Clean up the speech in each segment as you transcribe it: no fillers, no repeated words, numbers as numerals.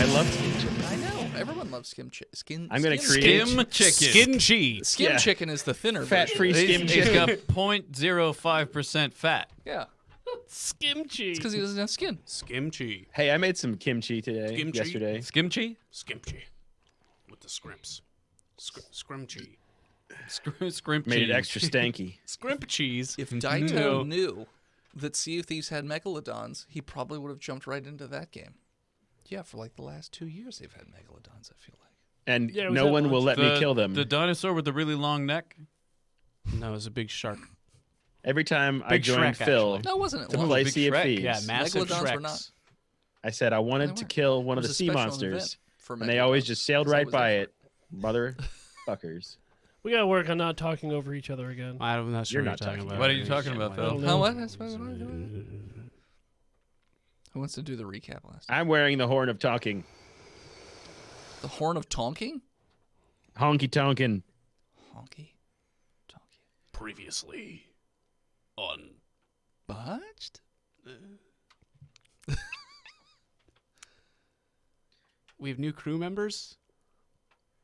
I love skim chicken. I know. Everyone loves skim chicken. I'm going to create Skim chicken. Skin cheese. Skim chicken is the thinner fat-free version. skim He's chicken. got 0.05% fat. Yeah. Skim cheese. It's because he doesn't have skin. Skimchi. Hey, I made some kimchi today. Kimchi? Yesterday. Skimchi? Skimchi. With the scrimps. Scrimchi. Scrimp Made it cheese. extra stanky. Scrimp cheese. If Daito knew that Sea of Thieves had megalodons, he probably would have jumped right into that game. Yeah, for like the last 2 years, they've had megalodons, I feel like. And Yeah, it was no that one will much. let me kill them. The dinosaur with the really long neck? No, it was a big shark. Every time I Big joined Shrek, Phil actually. No, wasn't it? to long? play Big Sea of Shrek. Thieves, Yeah, massive Megalodons Shreks. were not. I said I wanted They to weren't. kill one It of the was a sea special monsters, event for and they always megalodons. just sailed That's all right was by there it. Motherfuckers. We gotta work on not talking over each other again. I'm not sure You're what not talking about. What are you talking about, I Phil? don't How know. what? That's what- Who wants to do the recap last time? I'm wearing the horn of talking. The Horn of Tonking? Honky tonkin'. Honky. Tonky. Previously on Botched? we have new crew members,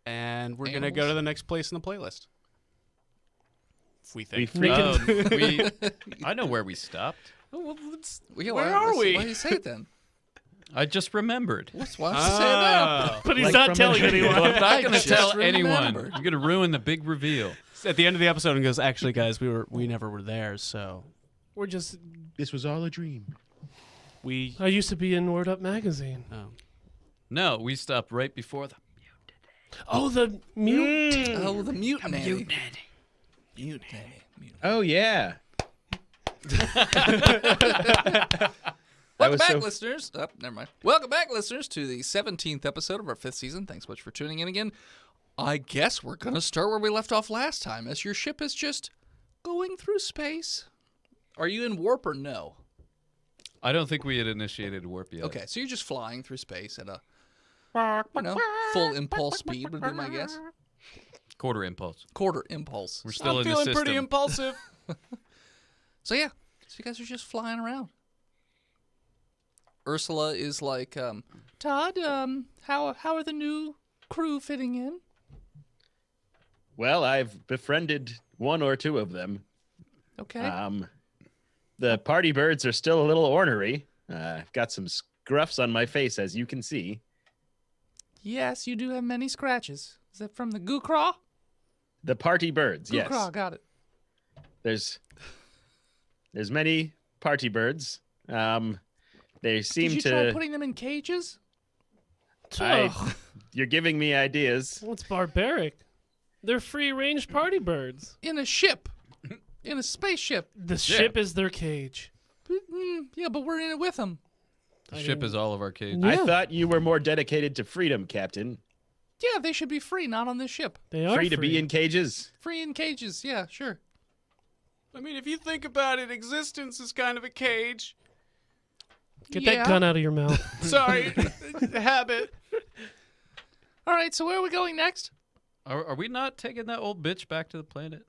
and we're gonna go Animals? to the next place in the playlist. We think. I know where we stopped. Oh, well, let's, Yeah, where why, are let's- we? Why do you say it then? I just remembered. Why don't you say it now? Ah. But he's Like not from telling a- anyone. I'm not going to just tell anyone. remembered. You're going to ruin the big reveal. At the end of the episode, and goes, "Actually, guys, we never were there, so We're just. This was all a dream. we." I used to be in Word Up magazine. Oh. No, we stopped right before the... Oh, the mute. Oh, the mutant nanny. Mutant nanny. Oh, yeah. Welcome was back, so- listeners. Oh, never mind. Welcome back, listeners, to the 17th episode of our 5th season. Thanks so much for tuning in again. I guess we're going to start where we left off last time, as your ship is just going through space. Are you in warp or no? I don't think we had initiated warp yet. Okay, so you're just flying through space at a, full impulse speed would be my guess. Quarter impulse. Quarter impulse. We're still I'm in the feeling system. pretty impulsive. So yeah, so you guys are just flying around. Ursula is like, Todd, how are the new crew fitting in? Well, I've befriended one or two of them. Okay. The party birds are still a little ornery. I've got some scruffs on my face, as you can see. Yes, you do have many scratches. Is that from the goo craw? The party birds, Goo yes. craw, got it. There's many party birds. They seem Did you to. try putting them in cages? You're giving me ideas. Well, it's barbaric. They're free-range party birds. In a ship. In a spaceship. The ship is their cage. Yeah, but we're in it with them. The ship is all of our cages. I Yeah. thought you were more dedicated to freedom, Captain. Yeah, they should be free, not on this ship. They are Free to be in cages. Free in cages, yeah, sure. I mean, if you think about it, existence is kind of a cage. Get Yeah. that gun out of your mouth. Sorry, habit. All right, so where are we going next? Are we not taking that old bitch back to the planet?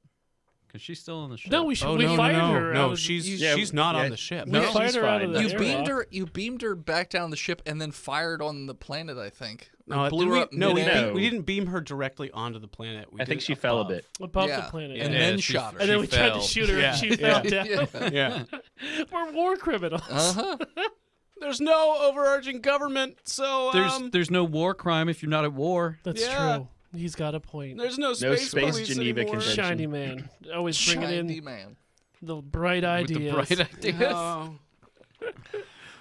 Because she's still on the ship. No, we fired her. out No, of- she's not on the ship. We No, fired she's her out fine. of the You airlock. beamed her back down the ship and then fired on the planet, I think. No, blew her up no, midair. we didn't beam her directly onto the planet. We I think did she it fell a above. bit. above Yeah. the planet. And Yeah, then she- shot her. And then she we tried to fell. shoot her Yeah. and she fell down. Yeah. Yeah. We're war criminals. Uh-huh. There's no overarching government, so There's no war crime if you're not at war. That's Yeah. true. He's got a point. there's no No space, space police Geneva anymore. Convention. Shiny man. Always bringing Shiny in man. the bright With the ideas. bright ideas. Oh.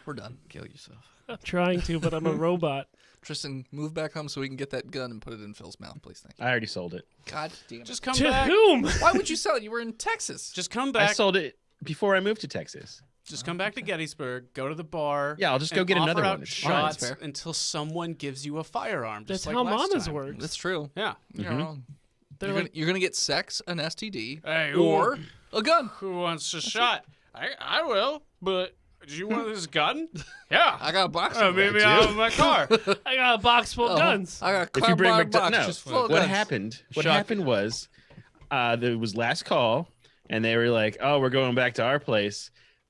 We're done. Kill yourself. I'm trying to, but I'm a robot. Tristan, move back home so we can get that gun and put it in Phil's mouth, please. Thank you. I already sold it. God damn it. Just come To back. whom? Why would you sell it? You were in Texas. Just come I back. sold it before I moved to Texas. Just come back to Gettysburg. Go to the bar. Yeah, I'll just go and get offer another out one. It's fine. shots That's fair. until someone gives you a firearm. That's Just like how last mamas time. work. That's true. Yeah. You're wrong. They're You're, like, you're gonna get sex, an STD, Hey, or a gun. Who wants a shot? I will, but do you want this gun? Yeah. I got a box. Maybe out of my car. I got a box full of guns. I got a If you bring cardboard box no, just full of what guns. happened? What Shotgun. happened was, there was last call, and they were like, "Oh, we're going back to our place.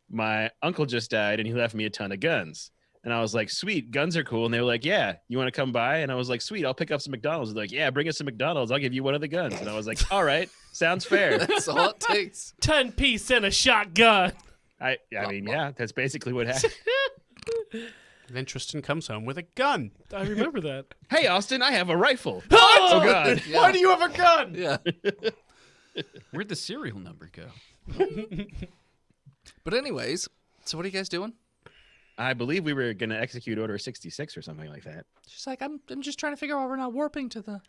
My uncle just died, and he left me a ton of guns." And I was like, sweet, guns are cool. And they were like, yeah, you want to come by? And I was like, sweet, I'll pick up some McDonald's. They're like, yeah, bring us some McDonald's. I'll give you one of the guns. And I was like, all right, sounds fair. That's all it takes. 10-piece and a shotgun. I mean, yeah, that's basically what happened. Then Tristan comes home with a gun. I remember that. Hey, Austin, I have a rifle. Oh, God. Yeah. Why do you have a gun? Yeah. Where'd the serial number go? But anyways, so what are you guys doing? I believe we were going to execute Order 66 or something like that. She's like, I'm just trying to figure out why we're not warping to the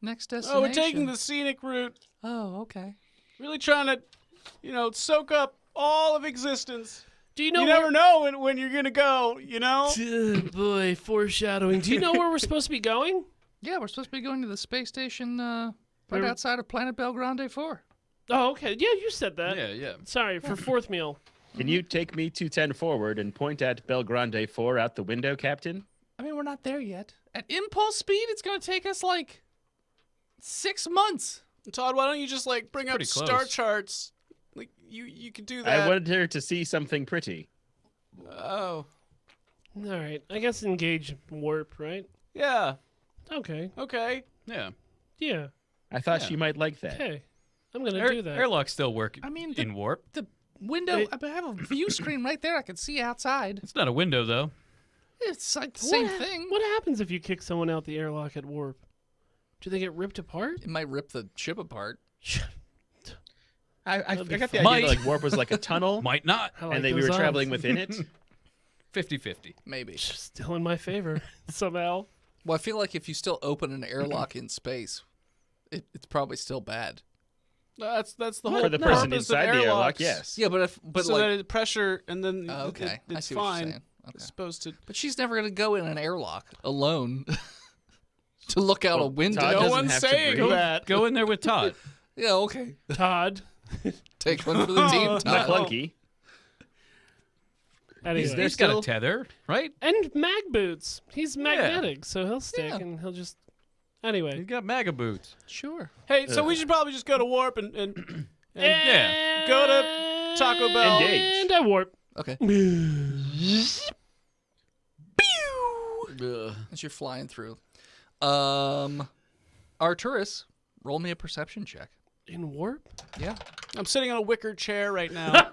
next destination. Oh, we're taking the scenic route. Oh, okay. Really trying to, soak up all of existence. Do you know You never know when you're going to go, Oh, boy, foreshadowing. Do you know where we're supposed to be going? Yeah, we're supposed to be going to the space station right Where- outside of Planet Belgrande 4. Oh, okay. Yeah, you said that. Yeah. Sorry, for fourth meal. Can you take me 210 forward and point at Belgrande 4 out the window, Captain? I mean, we're not there yet. At impulse speed, it's going to take us like 6 months. Todd, why don't you just, bring up pretty star close. charts? Like, you could do that. I wanted her to see something pretty. Oh. All right. I guess engage warp, right? Yeah. Okay. Okay. Yeah. Yeah. I thought Yeah. she might like that. Okay. I'm going to do that. Airlocks still work I mean, in warp. the window, I have a view screen right there. I can see outside. It's not a window, though. It's like the What same ha- thing. What happens if you kick someone out the airlock at warp? Do they get ripped apart? It might rip the ship apart. I That'd be got the fun. idea that warp was like a tunnel, Might not. I like and we those were odds. traveling within it. 50-50. Maybe. Still in my favor somehow. Well, I feel like if you still open an airlock in space, it's probably still bad. That's the whole For the person purpose of inside the airlock, airlocks. yes. Yeah, but so like, that it's pressure and then oh, okay, I it's see what you're fine. saying. Okay. It's supposed to. But she's never gonna go in an airlock alone to look out a window. Todd No doesn't one's have to saying breathe. that. Go in there with Todd. Yeah, okay. Todd. Take one for the team. Not Todd. clunky. Anyway. He's got a tether, right? And mag boots. He's magnetic, so he'll stick Yeah. and he'll just. He's Anyway. got MAGA boots. Sure. Hey, so we should probably just go to warp and Yeah. go to Taco Bell. Engage. And I warp. Okay. As you're flying through. Arturus, roll me a perception check. In warp? Yeah. I'm sitting on a wicker chair right now.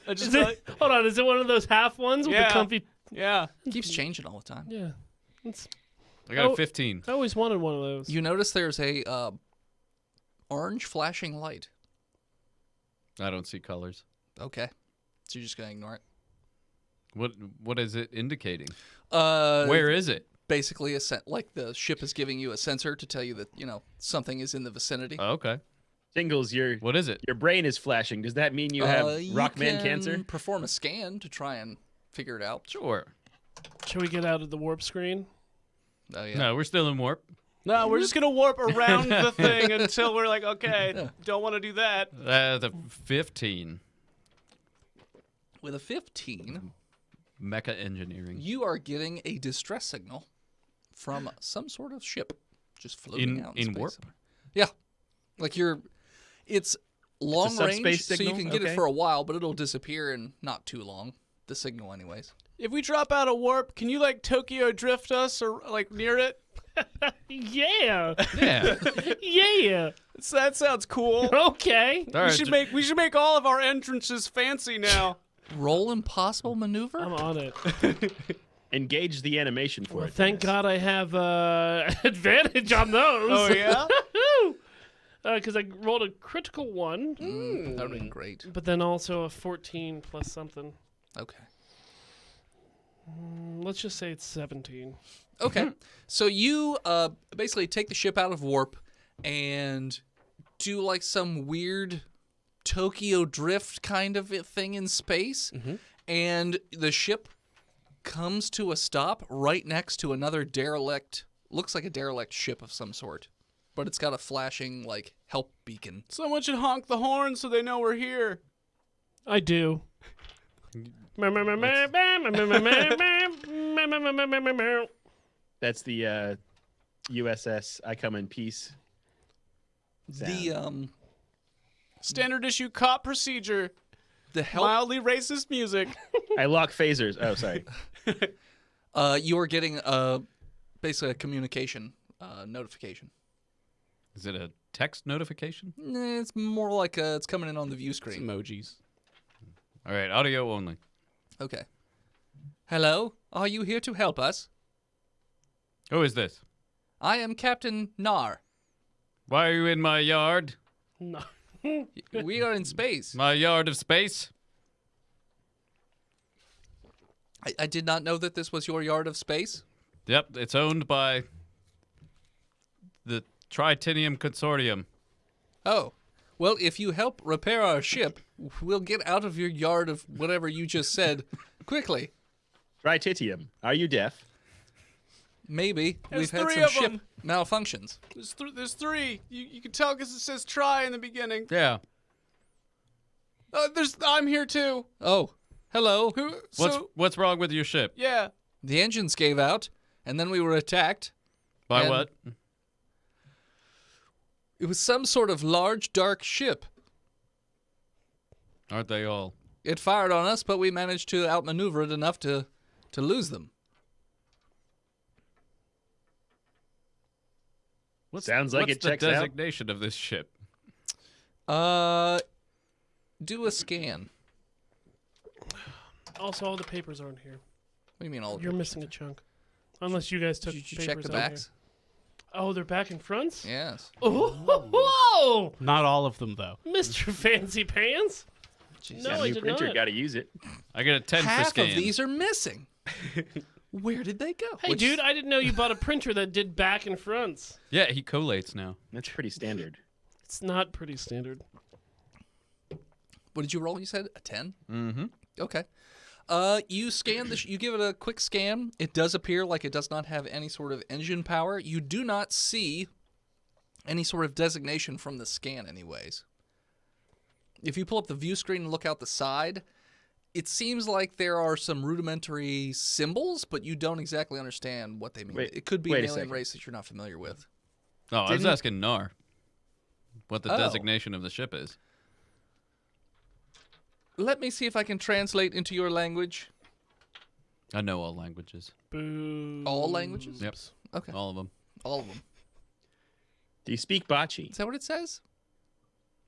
I just Is it, hold on, is it one of those half ones with Yeah. the comfy? yeah. Keeps changing all the time. Yeah. It's, I got Oh. a 15. I always wanted one of those. You notice there's a orange flashing light. I don't see colors. Okay. So you're just gonna ignore it. What is it indicating? Where Where is it? basically like the ship is giving you a sensor to tell you that something is in the vicinity. Oh, okay. Jingles, your What is it? brain is flashing. Does that mean you have You Rockman can cancer? Perform a scan to try and figure it out. Sure. Shall we get out of the warp screen? Oh yeah. No, we're still in warp. No, we're just gonna warp around the thing until we're like, okay, Yeah. don't want to do that. The 15. With a 15, Mecha engineering. you are getting a distress signal from some sort of ship just floating out in in space warp? somewhere. Yeah. Like it's long subspace range, so you signal? can get it Okay. for a while, but it'll disappear in not too long. The signal, anyways. If we drop out of warp, can you Tokyo drift us or near it? Yeah. Yeah. Yeah. That sounds cool. Okay. All right. We should make all of our entrances fancy now. Roll impossible maneuver? I'm on it. Engage the animation for Well, it. thank God I have advantage on those. Oh yeah. Because I rolled a critical one, That would have been great. but then also a 14 plus something. Okay. Let's just say it's 17. Okay. So you basically take the ship out of warp and do some weird Tokyo drift kind of thing in space. And the ship comes to a stop right next to another derelict, looks like a derelict ship of some sort. But it's got a flashing help beacon. Someone should honk the horn so they know we're here. I do. That's the USS I Come in Peace. The Standard issue cop procedure. the help Mildly racist music. I lock phasers. Oh, sorry. You are getting basically a communication notification. Is it a text notification? Nah, it's more like it's coming in on the view It's screen. emojis. All right, audio only. Okay. Hello, are you here to help us? Who is this? I am Captain Nar. Why are you in my yard? No. We are in space. My yard of space? I did not know that this was your yard of space. Yep, it's owned by the Tritinium Consortium. Oh. Well, if you help repair our ship, we'll get out of your yard of whatever you just said quickly. Trititium. Are you deaf? Maybe. There's We've had 3 some of ship them. malfunctions. There's 3. You can tell because it says try in the beginning. Yeah. I'm here too. Oh. Hello. Who? What's wrong with your ship? Yeah. The engines gave out, and then we were attacked. By And- what? It was some sort of large, dark ship. Aren't they all? It fired on us, but we managed to outmaneuver it enough to lose them. Sounds like what's it checks the out. designation of this ship? Do a scan. Also, all the papers aren't here. What do you mean all? You're missing a chunk. Unless you guys took Did you papers check the out here. backs? Oh, they're back and fronts? Yes. Oh, Not all of them though. Mr. Fancy Pants. No, Yeah, I new did printer. not. Got to use it. I get a 10 for Half scan. of these are missing. Where did they go? Hey, dude, I didn't know you bought a printer that did back and fronts. Yeah, he collates now. That's pretty standard. It's not pretty standard. What did you roll? You said a 10? Mm-hmm. Okay. You scan you give it a quick scan. It does appear like it does not have any sort of engine power. You do not see any sort of designation from the scan anyways. If you pull up the view screen and look out the side, it seems like there are some rudimentary symbols, but you don't exactly understand what they mean. Wait- It could be wait an a alien second. race that you're not familiar with. Oh, I was Didn't- asking Nar what the Oh. designation of the ship is. Let me see if I can translate into your language. I know all languages. Boo. All languages? Yep, Okay. all of them. All of them. Do you speak Botched? Is that what it says?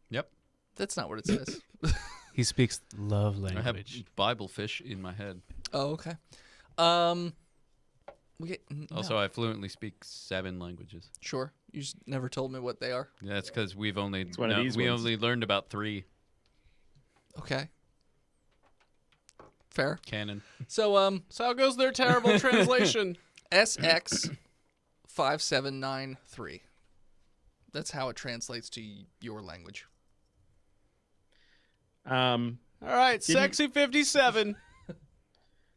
Yep. That's not what it says. He speaks love I have language. Bible fish in my head. Oh, okay. No. Also, I fluently speak 7 languages. Sure. You just never told me what they are. That's because we've only one of these we ones. only learned about 3 Okay. Fair. canon. So, So how goes their terrible translation? SX5793. That's how it translates to your language. All right, sexy 57,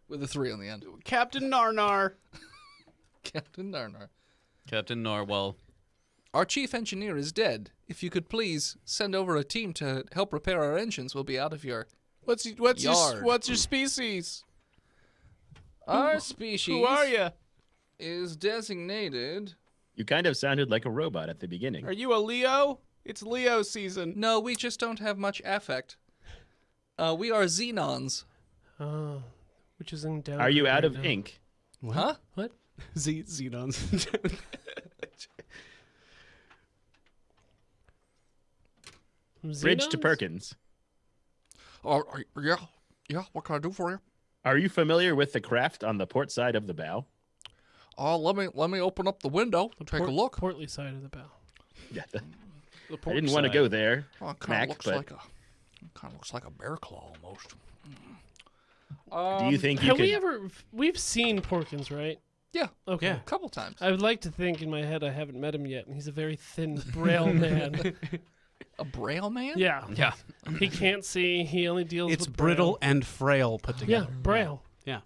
With a 3 on the end. Captain Narnar. Captain Narnar. Captain Narwhal. Our chief engineer is dead. If you could please send over a team to help repair our engines, we'll be out of your... What's Yard. your species? Our species Who are you? is designated... You kind of sounded like a robot at the beginning. Are you a Leo? It's Leo season. No, we just don't have much affect. We are Xenons. Oh, which is in down. Are you out of now. ink? Huh? What? Xenons. Bridge to Xenons? Perkins. Yeah, what can I do for you? Are you familiar with the craft on the port side of the bow? Let me open up the window and take a look. Portly side of the bow. Yeah, The I didn't want to side. go there. Oh, it Mac, looks but like a kind of looks like a bear claw almost. do you think you Have could? we ever? We've seen Porkins, right? Yeah, Okay. Yeah. a couple times. I would like to think in my head I haven't met him yet, and he's a very thin, braille man. A braille man? Yeah. Yeah. He can't see. He only deals It's with brittle and frail put Yeah, together. braille. Yeah.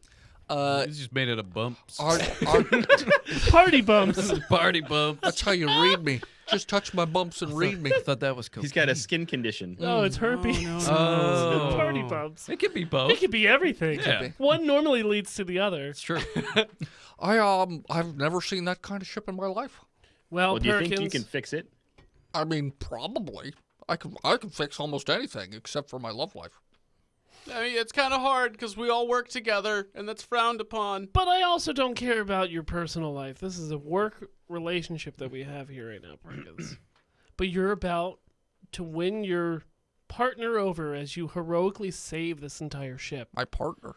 He's just made it a bumps. Our, Party bumps. Party bumps. that's how you read me. Just touch my bumps and read me. I thought that was cool. He's got a skin condition. No, it's herpes. Oh. Party bumps. It could be It both. could be everything. Yeah. One normally leads to the other. It's true. I've never seen that kind of ship in my life. Well, Well, do you Perkins. think you can fix it? I mean, probably. I can fix almost anything except for my love life. I mean, it's kind of hard because we all work together, and that's frowned upon. But I also don't care about your personal life. This is a work relationship that we have here right now, Perkins. But you're about to win your partner over as you heroically save this entire ship. My partner.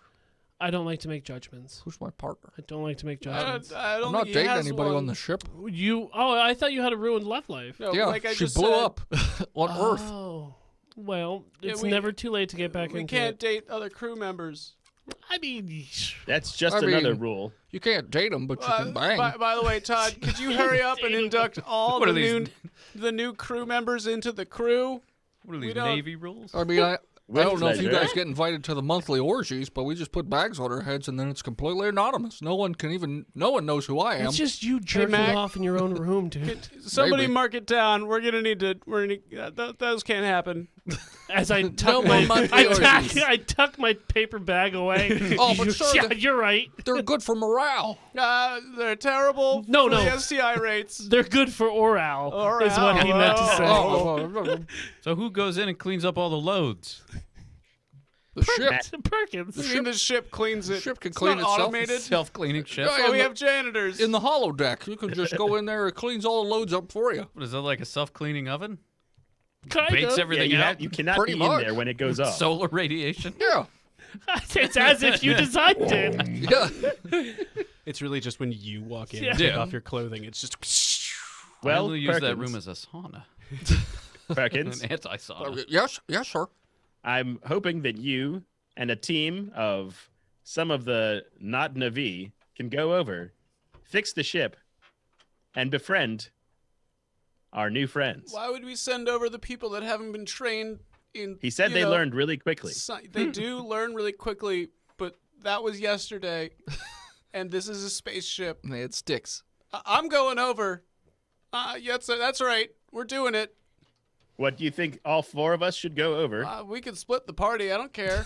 I don't like to make judgments. Who's my partner? I don't like to make judgments. I don't I'm not think he dating has anybody one. on the ship. I thought you had a ruined love life. No, Yeah, like I she just blew said, up on Earth. Oh, well, Yeah, it's we- never too late to get back We into can't it. date other crew members. I mean, That's just I another mean- rule. You can't date them, but you can bang. By the way, Todd, could you hurry up and induct all What the are these- new crew members into the crew? What are We these don't- Navy rules? I mean, I don't know if you pleasure. guys get invited to the monthly orgies, but we just put bags on our heads and then it's completely anonymous. No one knows who I am. it's just you jerking Mac. off in your own room, dude. Somebody Maybe. mark it down. We're gonna need to. Those can't happen. As I tuck more my, monthly orgies. I tuck my paper bag away. Oh, but sir, yeah, you're right. They're good for morale. They're terrible. No, for no. the STI rates. They're good for oral. Is what he Oral. meant to say. Oh, So who goes in and cleans up all the loads? the ship. Perkins. I mean, the ship cleans it. ship can It's clean not itself. automated. Self-cleaning ship. Yeah, So we in have janitors. the holodeck. You can just go in there. It cleans all the loads up for you. What is that, like a self-cleaning oven? Kind Bakes of. Yeah, everything out? you cannot Pretty be much. in there when it goes off. Solar radiation? Yeah. It's as if you designed it. Yeah. It's really just when you walk in Yeah. and take Yeah. off your clothing. It's just. I well, only use that Perkins, room as a sauna. Perkins, An anti-sauna. Yes, sir. I'm hoping that you and a team of some of the not Navi can go over, fix the ship, and befriend our new friends. Why would we send over the people that haven't been trained in? He said you they know, learned really quickly. They do learn really quickly, but that was yesterday, and this is a spaceship. They had sticks. I'm going over. Yes, that's right. We're doing it. What do you think all four of us should go over? We can split the party. I don't care.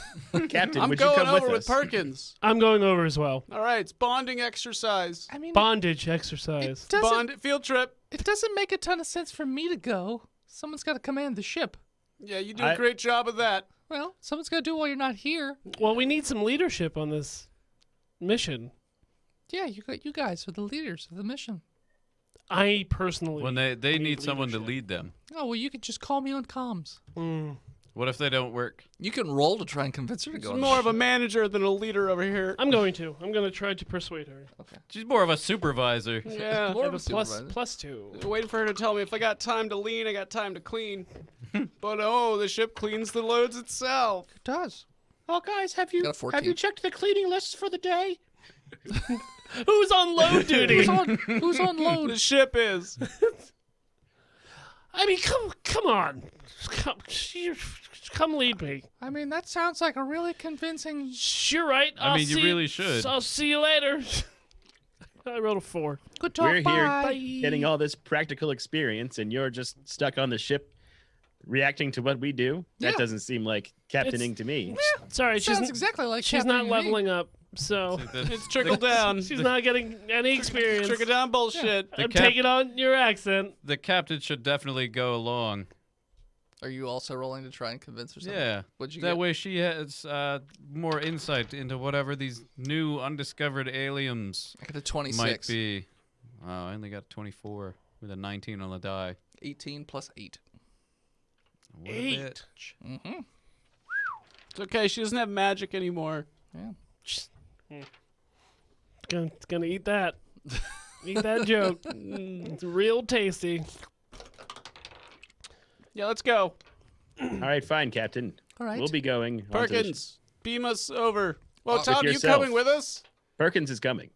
Captain, I'm would you going come over with with us? Perkins. I'm going over as well. All right, it's bonding exercise. I mean, Bondage exercise. Bond field trip. it doesn't make a ton of sense for me to go. Someone's got to command the ship. Yeah, you do a great job of that. Well, someone's got to do it while you're not here. Well, we need some leadership on this mission. Yeah, you guys are the leaders of the mission. I personally. When they need someone to leadership. lead them. Oh, well, you could just call me on comms. What if they don't work? You can roll to try and convince her to go. She's on more the of a ship. manager than a leader over here. I'm going to. I'm going to try to persuade her. She's more of a supervisor. Yeah. More I of have a a plus supervisor. +2. Waiting for her to tell me if I got time to lean, I got time to clean. But oh, the ship cleans the loads itself. It does. Oh, guys, have Got a 14. checked the cleaning lists for the day? Who's on load duty? Who's on load? The ship is. I mean, come on. Come lead me. I mean, that sounds like a really convincing. You're right. I mean, you really should. I'll see you later. I rolled a 4. Good talk. We're here Bye. getting all this practical experience, and you're just stuck on the ship reacting to what we do? That Yeah. doesn't seem like captaining to me. Sorry, Sounds she's exactly like she's Captain not Unique. leveling up, so It's trickle down. she's not getting any experience. Trickle down bullshit. I'm cap- taking on your accent. The captain should definitely go along. Are you also rolling to try and convince her? Something? Yeah. What'd you That get? way she has more insight into whatever these new undiscovered aliens I got a 26. might be. Wow, I only got 24 with a 19 on the die. 18 plus 8. What a 8. bit. Mm-hmm. It's okay. She doesn't have magic anymore. Yeah. It's gonna eat that. Eat that joke. It's real tasty. Yeah, let's go. All right, fine, Captain. All right. We'll be going. onto the sh- Perkins, beam us over. Well, With Tom, you yourself. coming with us? Perkins is coming.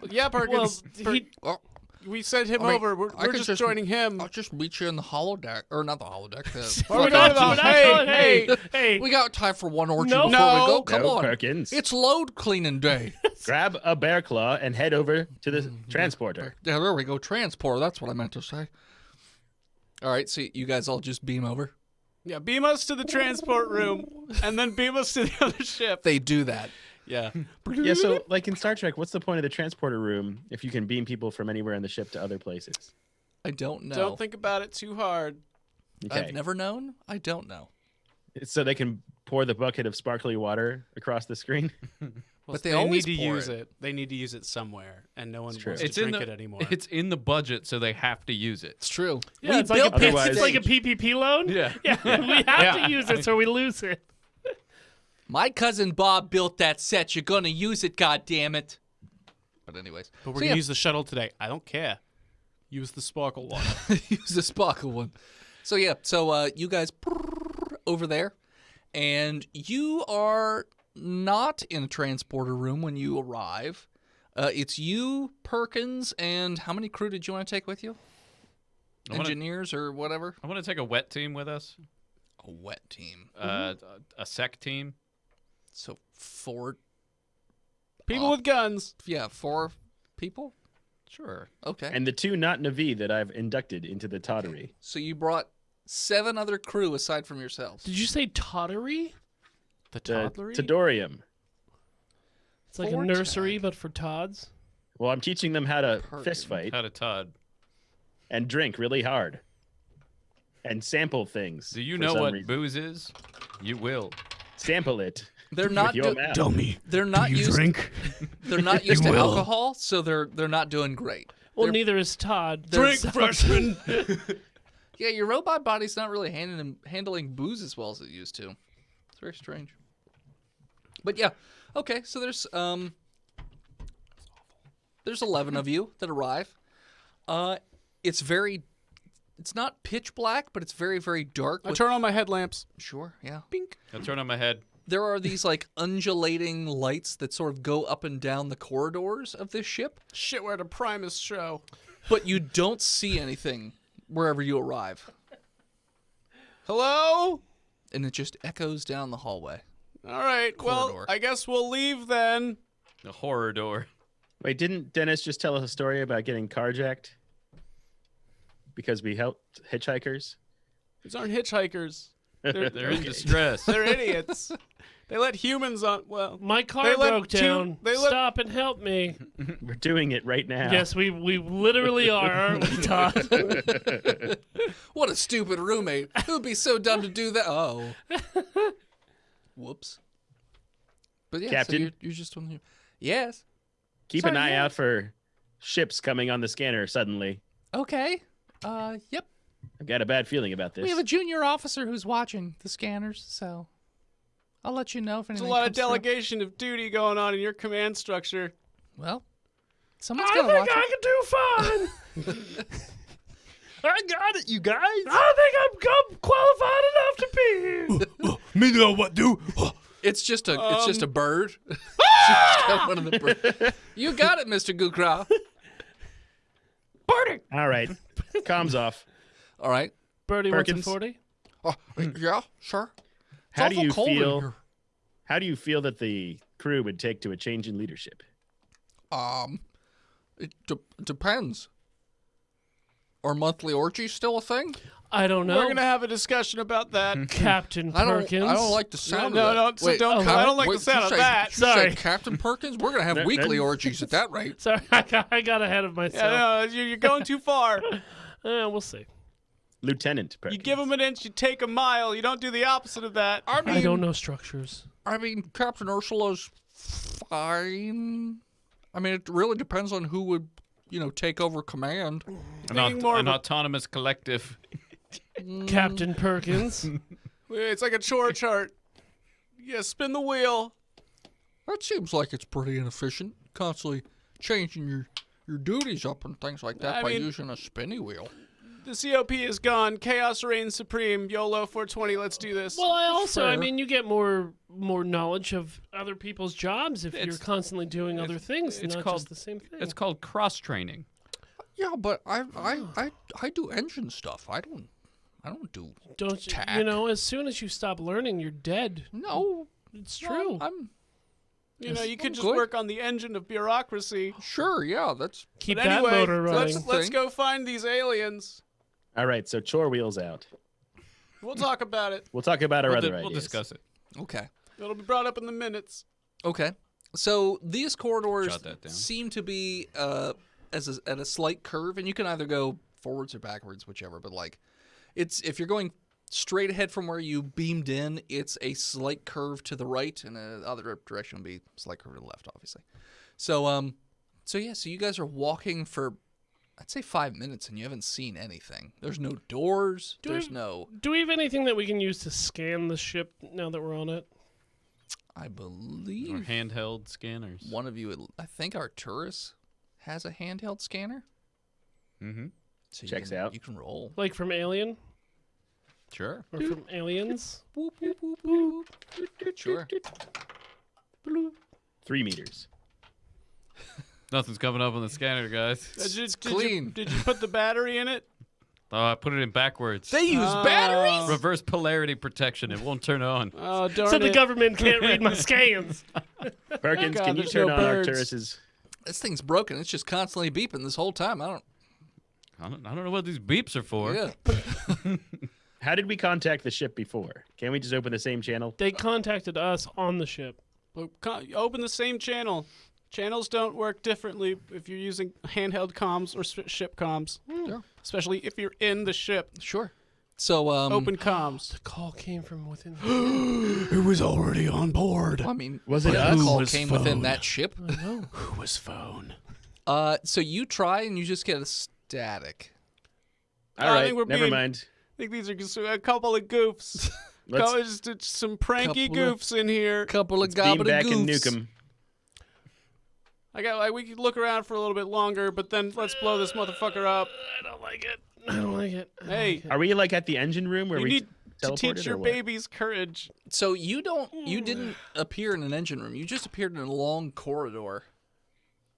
Yeah, Perkins. Well, he, Well, We sent him I mean, over. We're I could just joining him. I'll just meet you in the holodeck. Or not the holodeck. What are we we're talking not, about? we're not Hey, going, hey. hey. we got time for one orgy No. before No. we go. Come No, on. Perkins. It's load cleaning day. Grab a bear claw and head over to the transporter. Yeah, there we go. Transport. That's what I meant to say. All right, so you guys all just beam over. Yeah, beam us to the transport room, and then beam us to the other ship. They do that. Yeah. Yeah, so like in Star Trek, what's the point of the transporter room if you can beam people from anywhere on the ship to other places? I don't know. Don't think about it too hard. Okay. I've never known. I don't know. So they can pour the bucket of sparkly water across the screen. Well, But they they always need to pour use it. it. They need to use it somewhere, and no one It's true. wants to It's in drink the it anymore. It's in the budget, so they have to use it. It's true. Yeah, We it's like, built a, Otherwise- it's like a PPP loan. Yeah. Yeah, we have to use it, so we lose it. My cousin Bob built that set. You're gonna use it, goddammit. But anyways, But we're so gonna yeah, use the shuttle today. I don't care. Use the sparkle one. use the sparkle one. So yeah, so you guys over there, and you are not in a transporter room when you arrive. It's you, Perkins, and how many crew did you want to take with you? I wanna- Engineers or whatever? I want to take a wet team with us. A wet team. A sec team. So 4, People with guns. 4 people? Sure. Okay. And the 2 not Navi that I've inducted into the tottery. So you brought 7 other crew aside from yourselves. Did you say tottery? The The toddlery. Todorium. It's like a Vortag. nursery, but for Todds. Well, I'm teaching them how to Perkin. fist fight How to Todd. and drink really hard. And sample things. Do you for know some what reason. booze is? You will. Sample it. They're with not your mouth. Dummy. they're not used they're not used to will. alcohol, so they're not doing great. Well, They're- neither is Todd. Drink, So- freshman. Yeah, your robot body's not really handling booze as well as it used to. It's very strange. But yeah, okay. So there's 11 of you that arrive. It's not pitch black, but it's very, very dark. I turn on my headlamps. Sure, yeah. Bink. I'll turn on my head. There are these like undulating lights that sort of go up and down the corridors of this ship, Shit, we're at a Primus show. but you don't see anything wherever you arrive, Hello? and it just echoes down the hallway. All right. Well, Corridor. I guess we'll leave then. The horror door. Wait, didn't Dennis just tell us a story about getting carjacked? Because we helped hitchhikers? These aren't hitchhikers. They're, They're in distress. they're idiots. They let humans on. Well, My car They let broke two- down. they let- Stop and help me. We're doing it right now. Yes, we literally are, aren't we, Todd? What a stupid roommate. Who'd be so dumb to do that? Oh. Whoops. But yeah, Captain? so you're just on here. Yes. Keep an eye out for ships coming on the scanner suddenly. Okay. Yep. I've got a bad feeling about this. We have a junior officer who's watching the scanners, so I'll let you know if there's anything a lot of comes through. delegation of duty going on in your command structure. Well, someone's I gonna think watch it. I can do fine. I got it, you guys. I think I'm qualified enough to be here. Me know what do. It's just a bird. Just got one of the birds. You got it, Mr. Gukra. All right. Comms off. All right. Birdie wants a Perkins? 40. Yeah, sure. How do awful you cold in feel? here. How do you feel that the crew would take to a change in leadership? It depends. Are monthly orgies still a thing? I don't know. We're gonna have a discussion about that. Captain I Perkins. don't like the sound No, of that. no, so don't- I don't like the sound of that. Did you say Sorry. Captain Perkins? We're gonna have No, weekly no. orgies at that rate. Sorry, I got ahead of myself. Yeah, no, you're going too far. We'll see. Lieutenant You Perkins. give them an inch, you take a mile. You don't do the opposite of that. I don't know structures. I mean, Captain Ursula's fine. I mean, it really depends on who would, take over command. An more of a- autonomous collective. Captain Perkins. It's like a chore chart. Yeah, spin the wheel. That seems like it's pretty inefficient. Constantly changing your duties up and things like that I by mean- using a spinny wheel. The COP is gone. Chaos reigns supreme. YOLO 420. Let's do this. Well, I Fair. mean, you get more knowledge of other people's jobs if you're It's- constantly doing other things, it's not called- just the same thing. It's called cross training. Yeah, but I do engine stuff. I don't do. Don't you? tack. As soon as you stop learning, you're dead. No, It's true. I'm you could I'm just good. work on the engine of bureaucracy. sure. Yeah, that's Keep But that anyway, motor running. let's thing. go find these aliens. All right, so chore wheels out. We'll talk about it. We'll talk about our We'll, other we'll ideas. discuss it. okay. It'll be brought up in the minutes. Okay. So these corridors Jot that down. seem to be at a slight curve, and you can either go forwards or backwards, whichever. But if you're going straight ahead from where you beamed in, it's a slight curve to the right, and the other direction would be a slight curve to the left, obviously. So, so you guys are walking for, I'd say 5 minutes, and you haven't seen anything. There's no doors. Do we have anything that we can use to scan the ship now that we're on it? I Or believe handheld scanners. one of you, I think Arturus has a handheld scanner. Mm-hmm. So Checks out. You can roll. Like from Alien? Sure. Or from Aliens? Boop, boop, boop, boop. Sure. 3 meters. Nothing's coming up on the scanner, guys. It's clean. Did you put the battery in it? Oh, I put it in backwards. They use batteries? Reverse polarity protection. It won't turn on. Oh, darn So the it. government can't read my scans. Perkins, God, can you there's turn no on birds. Arcturus's? This thing's broken. It's just constantly beeping this whole time. I don't know what these beeps are for. Yeah. How did we contact the ship before? Can we just open the same channel? They contacted us on the ship. Open the same channel. Channels don't work differently if you're using handheld comms or ship comms. Sure. Especially if you're in the ship. Sure. So, Open comms. The call came from within. It was already on board. I mean, Was it what us? call Whose came phone? within that ship? I know. Who was phone? So you try and you just get a static. All I right, think we're never being- mind. I think these are just a couple of goofs. Just some pranky Couple of- goofs in here. Couple of Beam back and gobbledygoofs. nuke 'em. We could look around for a little bit longer, but then let's blow this motherfucker up. I don't like it. I don't like it. I don't Hey, like it. Are we like at the engine room where you we need to teleported teach or your what? babies courage. So you didn't appear in an engine room. You just appeared in a long corridor.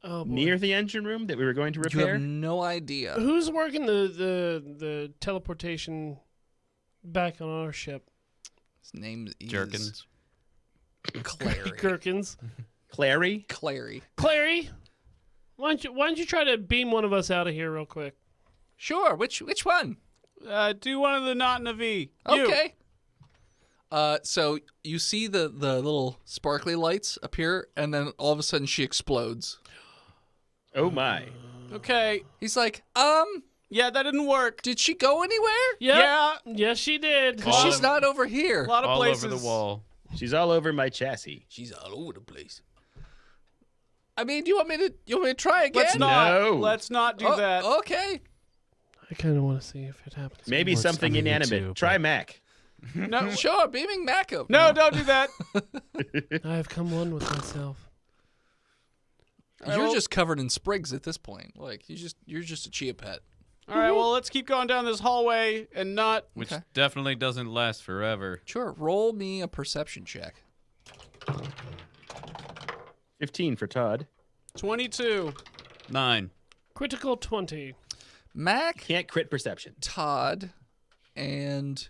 Oh, boy. Near the engine room that we were going to You repair? have no idea. Who's working the teleportation back on our ship? His name is Jerkins. Clary. Gherkins. Clary? Clary. Clary, why don't you try to beam one of us out of here real quick? Sure. Which one? Do one of the not in a V. You. Okay. So you see the little sparkly lights appear, and then all of a sudden she explodes. Oh my. Okay. He's like, Yeah, that didn't work. did she go anywhere? Yep. Yeah. Yes, she did. All She's of- not over here. A lot of All places. over the wall. She's all over my chassis. She's all over the place. I mean, do you want me to try again? Let's not. No. Let's not do Oh, that. Okay. I kind of want to see if it happens. Maybe More something stuff on inanimate. YouTube, Try but- Mac. No. Sure, beaming back up. No, don't do that. I have come one with myself. You're just covered in sprigs at this point. Like you're just a chia pet. All right, well, let's keep going down this hallway and not. Which Okay. definitely doesn't last forever. Sure, roll me a perception check. 15 for Todd. 22. 9. Critical 20. Mac, Can't crit perception. Todd, and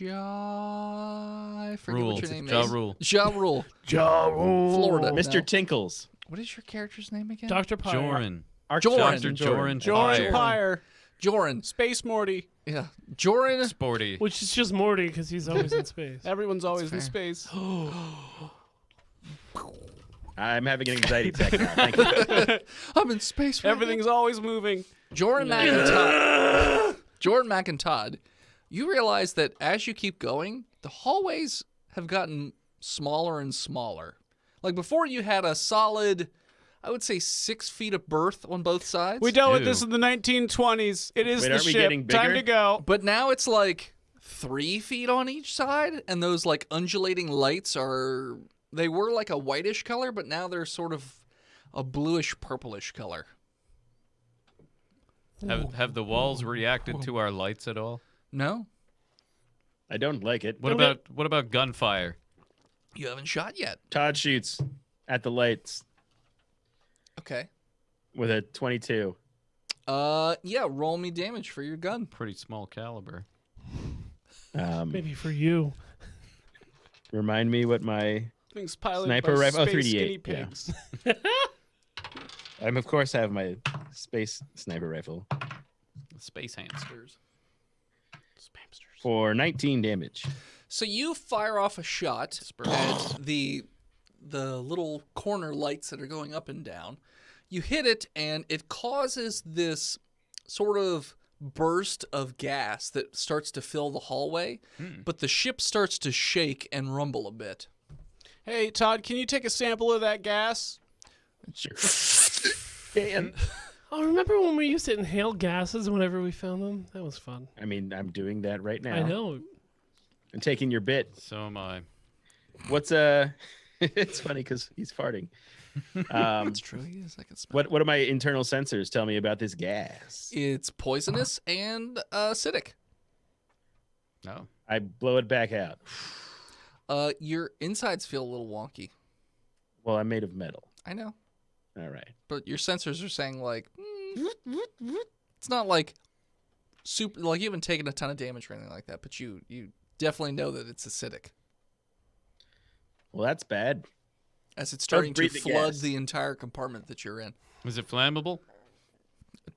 I forget Rule. what your name Ja is. Rule. Ja Rule. Florida. Mr. No. Tinkles. What is your character's name again? Dr. Pyre. Joran. Arcturus Dr. and Joran. George Pyre. Pyre. Joran. Space Morty. Yeah. Joran. Sporty. Which is just Morty because he's always in space. Everyone's always in fair. space. I'm having an anxiety attack now. Thank you. I'm in space. Right Everything's always moving. Jordan Mac and Todd. Jordan Mac and Todd, you realize that as you keep going, the hallways have gotten smaller and smaller. Like before, you had a solid, I would say, 6 feet of berth on both sides. We dealt with Ew. this in the 1920s. It is Wait, the aren't we ship. getting Time bigger? to go. But now it's like 3 feet on each side, and those like undulating lights are. They were like a whitish color, but now they're sort of a bluish purplish color. Have the walls reacted to our lights at all? No, I don't like it. What about gunfire? you haven't shot yet. Todd shoots at the lights Okay. with a 22. Yeah, roll me damage for your gun. Pretty small caliber. Maybe for you. Remind me what my... Things piloted Sniper by rifle. Oh, space 3D8, skinny yeah. pigs. I of course have my space sniper rifle Space hamsters. for 19 damage. So you fire off a shot at the little corner lights that are going up and down. You hit it, and it causes this sort of burst of gas that starts to fill the hallway, but the ship starts to shake and rumble a bit. Hey, Todd, can you take a sample of that gas? Sure. And Oh, remember when we used to inhale gases whenever we found them? That was fun. I mean, I'm doing that right now. I know. I'm taking your bit. So am I. What's It's funny because he's farting. It's true. He is. I can smell. What do my internal sensors tell me about this gas? It's poisonous and acidic. No. I blow it back out. Your insides feel a little wonky. Well, I'm made of metal. I know, All right. but your sensors are saying like it's not like super. Like you haven't taken a ton of damage or anything like that, but you definitely know that it's acidic Well, that's bad. as it's starting to breathe the flood gas. the entire compartment that you're in. Is it flammable?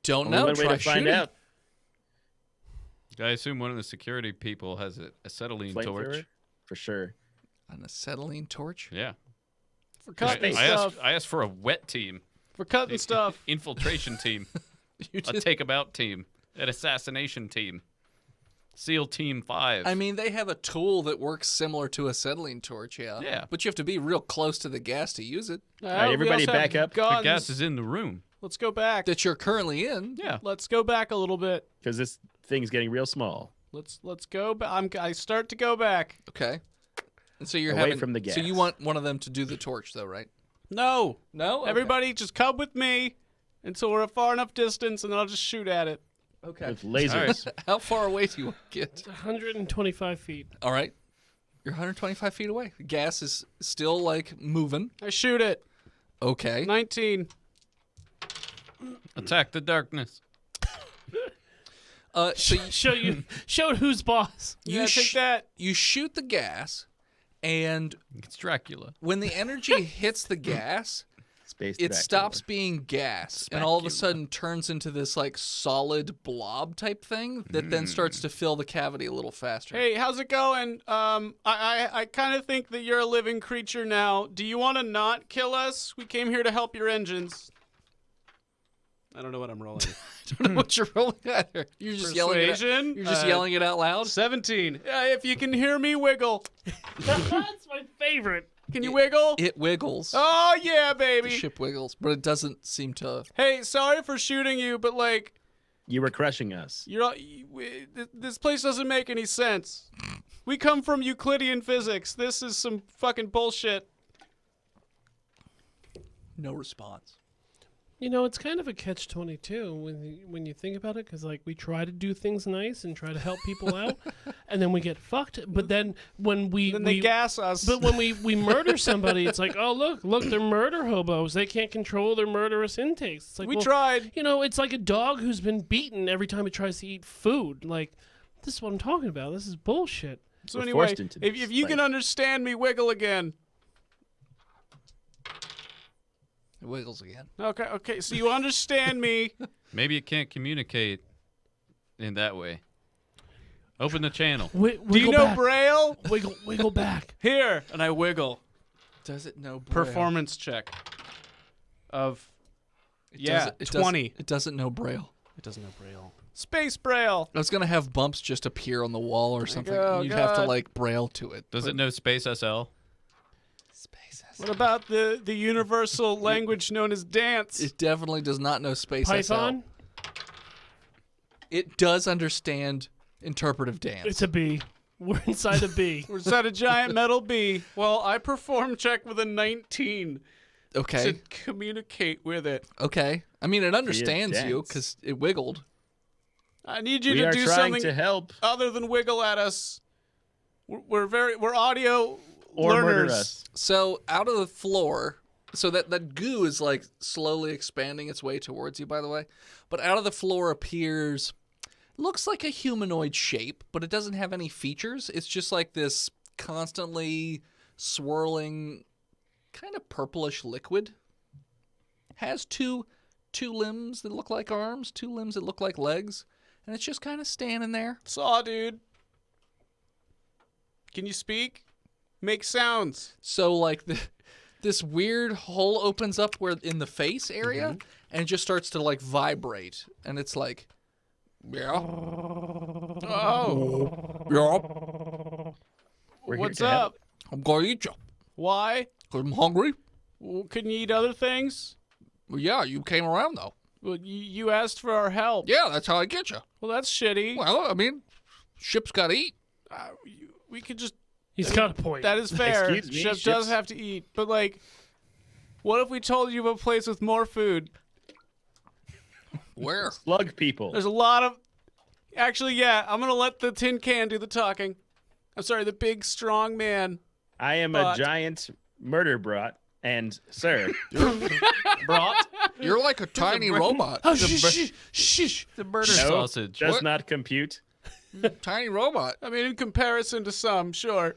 Don't Only know. one way Try to find shooting. out. I assume one of the security people has a acetylene torch. Flamethrower? For sure. An acetylene torch. Yeah. For cutting I stuff. I asked for a wet team. For cutting stuff. Infiltration team. You A just- take 'em out team. An assassination team. SEAL Team 5. I mean, they have a tool that works similar to acetylene torch, yeah. Yeah. But you have to be real close to the gas to use it. All right, everybody back up. the Guns. gas is in the room. Let's go back. That you're currently in. Yeah. Let's go back a little bit. Because this thing's getting real small. Let's go back. I start to go back. Okay. And so you're Away having from the So you gas. want one of them to do the torch, though, right? No. No. Okay. Everybody just come with me until we're a far enough distance, and then I'll just shoot at it. Okay. With lasers. How far away do you want to get? 125 feet. All right. You're 125 feet away. The gas is still like moving. I shoot it. Okay. 19. Attack the darkness. So you, Show who's boss. Yeah, take that. you shoot the gas, and It's Dracula. when the energy hits the gas, Space it Dracula. stops being gas and all of a sudden turns into this like solid blob type thing that then starts to fill the cavity a little faster. Hey, how's it going? I kind of think that you're a living creature now. Do you want to not kill us? We came here to help your engines. I don't know what I'm rolling. I don't know what you're rolling either. You're just yelling it. Persuasion. You're just yelling it out loud. 17. If you can hear me wiggle. That's my favorite. Can you wiggle? It wiggles. Oh, yeah, The baby. ship wiggles, but it doesn't seem to. Hey, sorry for shooting you, but like, You were crushing us. this place doesn't make any sense. We come from Euclidean physics. This is some fucking bullshit. No response. You know, it's kind of a catch-22 when you think about it, because like we try to do things nice and try to help people out, and then we get fucked. But then when Then they gas us. but when we murder somebody, it's like, oh look, they're murder hobos. They can't control their murderous intakes. It's like, we well, tried. You know, it's like a dog who's been beaten every time it tries to eat food. Like, this is what I'm talking about. This is bullshit. So We're anyway, forced into if this you can fight. understand me, wiggle again. It wiggles again. Okay. So you understand me. Maybe it can't communicate in that way. Open the channel. Do you know Braille? Wiggle back. Here, and I wiggle. Does it know Braille? Performance check. Of It yeah, doesn't- it 20. It doesn't know Braille. It doesn't know Braille. Space Braille. I was gonna have bumps just appear on the wall or something. Oh, and you'd have to God. like Braille to it. Does but- it know Space SL? Spaces. What about the universal language known as dance? It definitely does not know Space Python. SL. It does understand interpretive dance. It's a bee. We're inside a bee. We're inside a giant metal bee. Well, I perform check with a 19 okay. to communicate with it. Okay. I mean, it understands you dance. because it wiggled. I need you We to are do trying something to help other than wiggle at us. We're audio or learners. murder us. So out of the floor, so that goo is like slowly expanding its way towards you, by the way. But out of the floor appears, looks like a humanoid shape, but it doesn't have any features. It's just like this constantly swirling, kind of purplish liquid. Has two limbs that look like arms, two limbs that look like legs, and it's just kind of standing there. Saw, dude. Can you speak? Make sounds. So like this weird hole opens up where in the face area and it just starts to like vibrate, and it's like Yeah. Oh, Yeah. We're here what's to help. up? I'm gonna eat you. Why? 'Cause I'm hungry. Well, couldn't you eat other things? Well, yeah, you came around, though. Well, you asked for our help. Yeah, that's how I get you. Well, that's shitty. Well, I mean, ship's got to eat. We could just. He's got a point. That is fair. Excuse me, Ship does ships- have to eat, but like, what if we told you of a place with more food? Where? Slug people. There's a lot of. Actually, yeah, I'm gonna let the tin can do the talking. I'm sorry, the big strong man. I am But- a giant murder brat, and sir, Brought. You're like a tiny robot. Oh, shh. The murder no, sausage. does What? not compute. Tiny robot. I mean, in comparison to some, sure.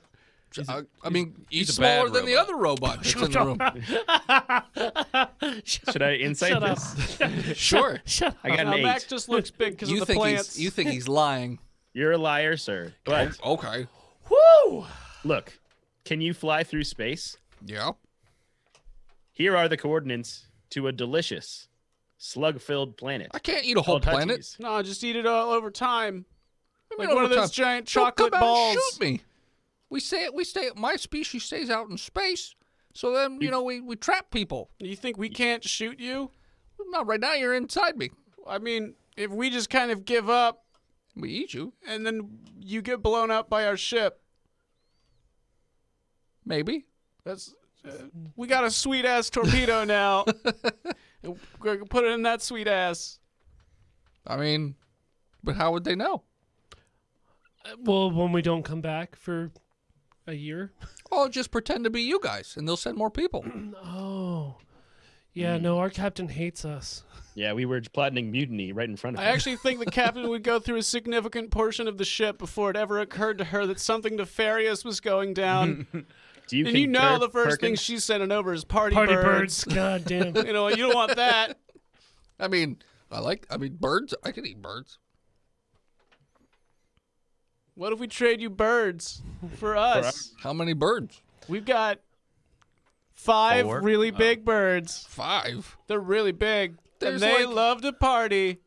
I mean, he's he's a bad smaller than the robot. other robot that's in the room. Should I insight Shut up. this? Sure. Shut up. I got an Now, 8. Mac just looks big because of You the think plants. you think he's lying? You're a liar, sir. But Okay. Woo! look, can you fly through space? Yeah. Here are the coordinates to a delicious, slug-filled planet. I can't eat a whole called planet. Hutchies. No, just eat it all over time. I Like mean, one of over those time. giant Don't chocolate come out and balls. Shoot me. We stay. My species stays out in space. So then, we trap people. You think we can't shoot you? Not right now. You're inside me. I mean, if we just kind of give up We eat you. and then you get blown up by our ship, Maybe. that's we got a sweet ass torpedo now. We're gonna put it in that sweet ass. I mean, but how would they know? Well, when we don't come back for a year. Oh, just pretend to be you guys, and they'll send more people. Oh. Yeah, no, our captain hates us. Yeah, we were plotting mutiny right in front of I him. actually think the captain would go through a significant portion of the ship before it ever occurred to her that something nefarious was going down. Do you And you know concur, the first thing Perkins? she's sending over is party Party birds. birds. God damn. You know, you don't want that. I mean, birds. I could eat birds. What if we trade you birds for us? How many birds? We've got 5 4? really Oh. big birds. 5. They're really big. There's and they like- love to party.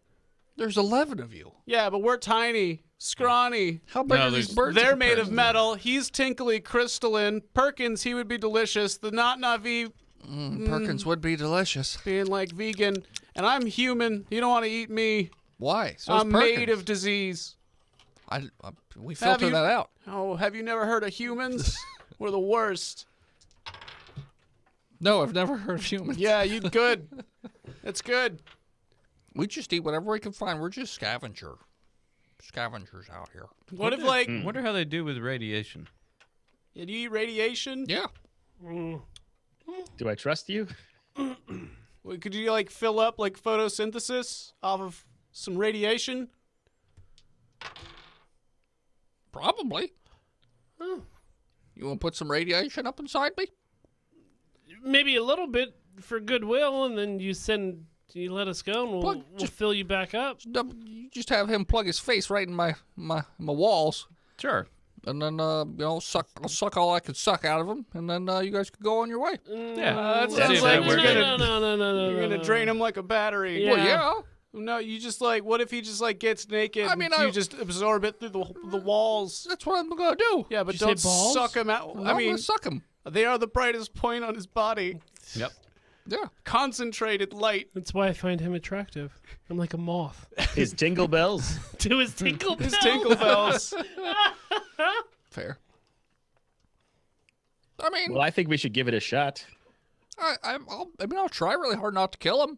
There's 11 of you. Yeah, but we're tiny, scrawny. How big No, are these there's- birds? in They're made of comparison? metal. He's tinkly, crystalline. Perkins, he would be delicious. The not Navi Perkins would be delicious. being like vegan. And I'm human. You don't want to eat me. Why? So is I'm Perkins. made of disease. We Have filter you- that out. Oh, have you never heard of humans? We're the worst. No, I've never heard of humans. Yeah, you good. That's good. We just eat whatever we can find. We're just scavengers out here. What if, like, Wonder how they do with radiation. do you eat radiation? Yeah. Do I trust you? Could you, like, fill up, like, photosynthesis off of some radiation? Probably. You want to put some radiation up inside me? Maybe a little bit for goodwill, and then you let us go, and we'll Just- fill you back up. You just have him plug his face right in my walls, Sure. and then I'll suck all I could suck out of him, and then you guys could go on your way. Yeah. That See sounds if like that you're works. gonna, No. you're gonna drain him like a battery. Yeah. Well, yeah. No, you just, like, what if he just, like, gets naked I mean, and you I- just absorb it through the walls? That's what I'm gonna do. Yeah, but Did you don't say balls? suck him out. I'm I mean, gonna suck him. they are the brightest point on his body. Yep. Yeah. Concentrated light. That's why I find him attractive. I'm like a moth His tingle bells. to his tinkle His bells. tinkle bells. Fair. I mean, Well, I think we should give it a shot. I'll try really hard not to kill him.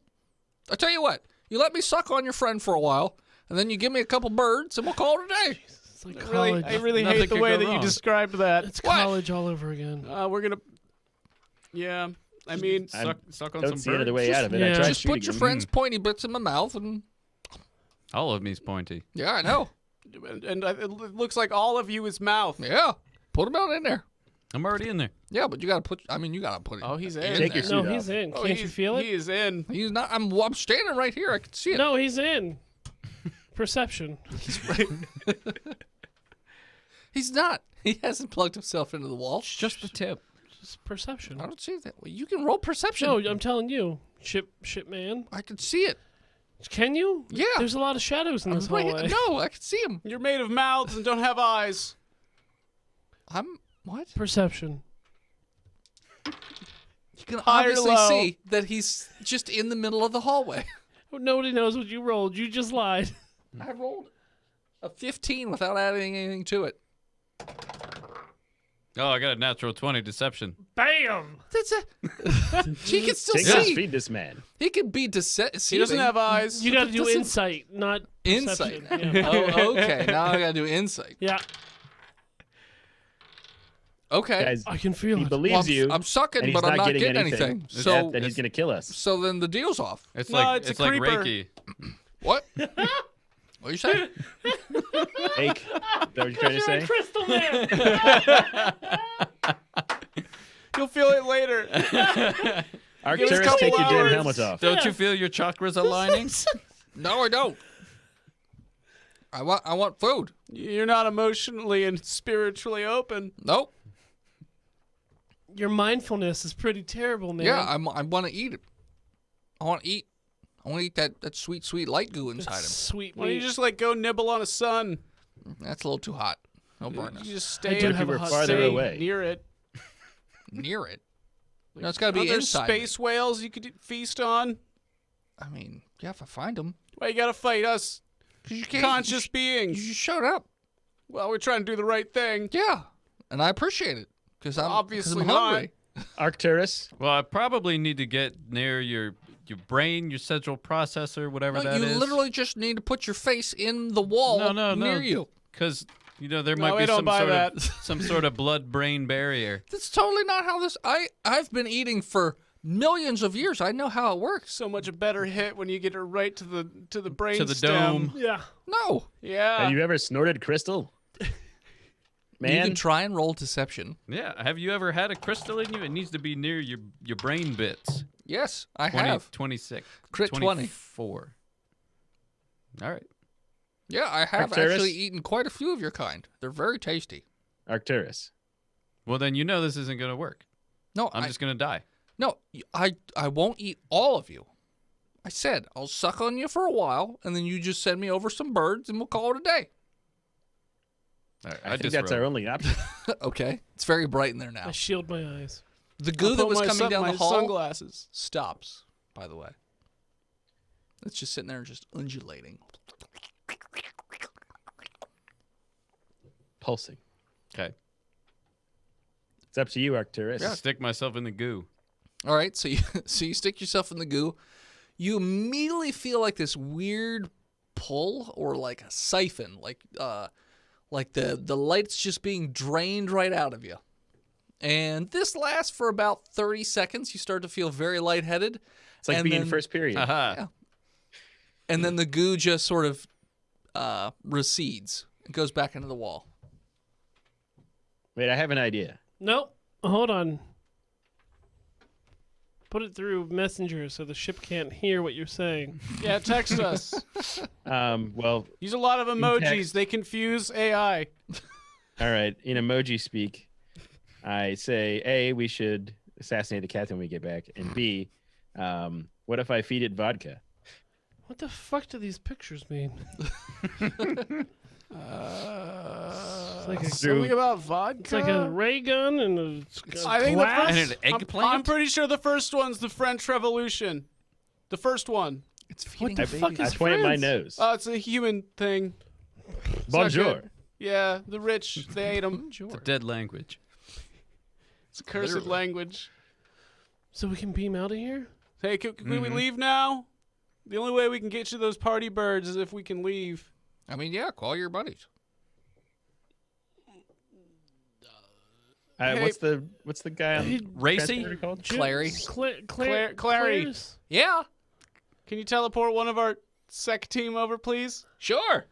I tell you what, you let me suck on your friend for a while, and then you give me a couple birds, and we'll call it a day. It's like Really, college. I really Nothing hate the could way go that you wrong. described that. It's What? college all over again. We're gonna. Yeah, I mean, I Suck on don't some see another birds. way out of it. I Yeah. tried Just put shooting your him. friend's pointy bits in my mouth, and All of me's pointy. yeah, I know. and it looks like all of you is mouth. Yeah, put him out in there. I'm already in there. Yeah, but you gotta put. You gotta put it. Oh, he's in. Take your there. suit No, off. he's in. Oh, Can't you he's- feel it? He is in. He's not. I'm standing right here. I can see it. No, he's in. Perception. He's not. He hasn't plugged himself into the wall. It's just the tip. Just perception. I don't see that. Well, you can roll perception. No, I'm telling you, ship man. I can see it. Can you? Yeah. There's a lot of shadows in this hallway. No, I can see him. You're made of mouths and don't have eyes. What? Perception. You can High or obviously low? see that he's just in the middle of the hallway. Nobody knows what you rolled. You just lied. I rolled a 15 without adding anything to it. Oh, I got a natural 20 deception. Bam! That's a. He can still Take us, see. feed this man. He could be deceiving. He doesn't have eyes. You got to do Doesn't- insight, not insight. perception. Yeah. Oh, okay. Now I gotta do insight. Yeah, Okay. Guys, I can feel he it. believes you. I'm sucking, and he's but I'm not getting getting anything. anything. That- So, that he's gonna kill us. so then the deal's off. It's No, like it's a like creeper. Reiki. What? What you say? Ache, is that what you're trying to say? Crystal Man. You'll feel it later. Arcturus, couple take your damn hours. helmet off. Don't you feel your chakras aligning? No, I don't. I want food. You're not emotionally and spiritually open. Nope. Your mindfulness is pretty terrible, man. Yeah, I want to eat it. I want to eat. I want to eat that sweet, sweet light goo inside him. Sweet Why don't you meat. just like go nibble on a sun? That's a little too hot. No burn You us. just I stay, do If you have a were hot farther stay away. near it. Near it. No, it's got to Aren't be there inside. me. space whales you could feast on? I mean, yeah, if I find them. Why you gotta fight us Because you can't. conscious You beings? just showed up. Well, we're trying to do the right thing. Yeah, and I appreciate it because I'm Obviously hungry. Arcturus, Well, I probably need to get near your brain, your central processor, whatever No, that you is. literally just need to put your face in the wall No. near you. Because there No, might we be don't buy that. some sort of blood-brain barrier. That's totally not how this. I've been eating for millions of years. I know how it works. So much a better hit when you get it right to the brain To the stem. dome. Yeah. No, Yeah. have you ever snorted crystal? you Man, can try and roll deception. Yeah. Have you ever had a crystal in you? It needs to be near your brain bits. Yes, I 20, have. 26. Crit 20. 24. All right. Yeah, I have Arcturus? actually eaten quite a few of your kind. They're very tasty. Arcturus. Well, then you know this isn't going to work. No, I'm just going to die. no, I won't eat all of you. I said I'll suck on you for a while, and then you just send me over some birds, and we'll call it a day. All right, I think that's our only option. Okay, it's very bright in there now. I shield my eyes. The I'll goo that put was my coming down my the hall Sunglasses. stops. By the way, it's just sitting there and just undulating. Pulsing. Okay. It's up to you, Arcturus. Stick myself in the goo. All right, so you stick yourself in the goo. You immediately feel like this weird pull or like a siphon, like the light's just being drained right out of you. And this lasts for about 30 seconds. You start to feel very lightheaded. It's like and being then- first period. Haha. Yeah. And then the goo just sort of recedes. It goes back into the wall. Wait, I have an idea. Nope. Hold on. Put it through Messenger so the ship can't hear what you're saying. Yeah, text us. Well, Use a lot of emojis. text. They confuse AI. all right. In emoji speak, I say, A, we should assassinate the captain when we get back. And B, what if I feed it vodka? What the fuck do these pictures mean? It's like a, Something about vodka. it's like a ray gun and a I think the glass. first, And an eggplant? I'm pretty sure the first one's the French Revolution. The first one. It's feeding the a fuck baby. is I point at my France? nose. It's a human thing. not Bonjour. good. Yeah, the rich, they ate them. It's a dead language. It's a cursed Literally. language. So we can beam out of here? Hey, can we leave now? The only way we can get you those party birds is if we can leave. I mean, yeah, call your buddies. Hey. What's the guy on Hey, Racy? transporter called? Clary. Clary. Clary's? Yeah, Can you teleport one of our sec team over, please? sure.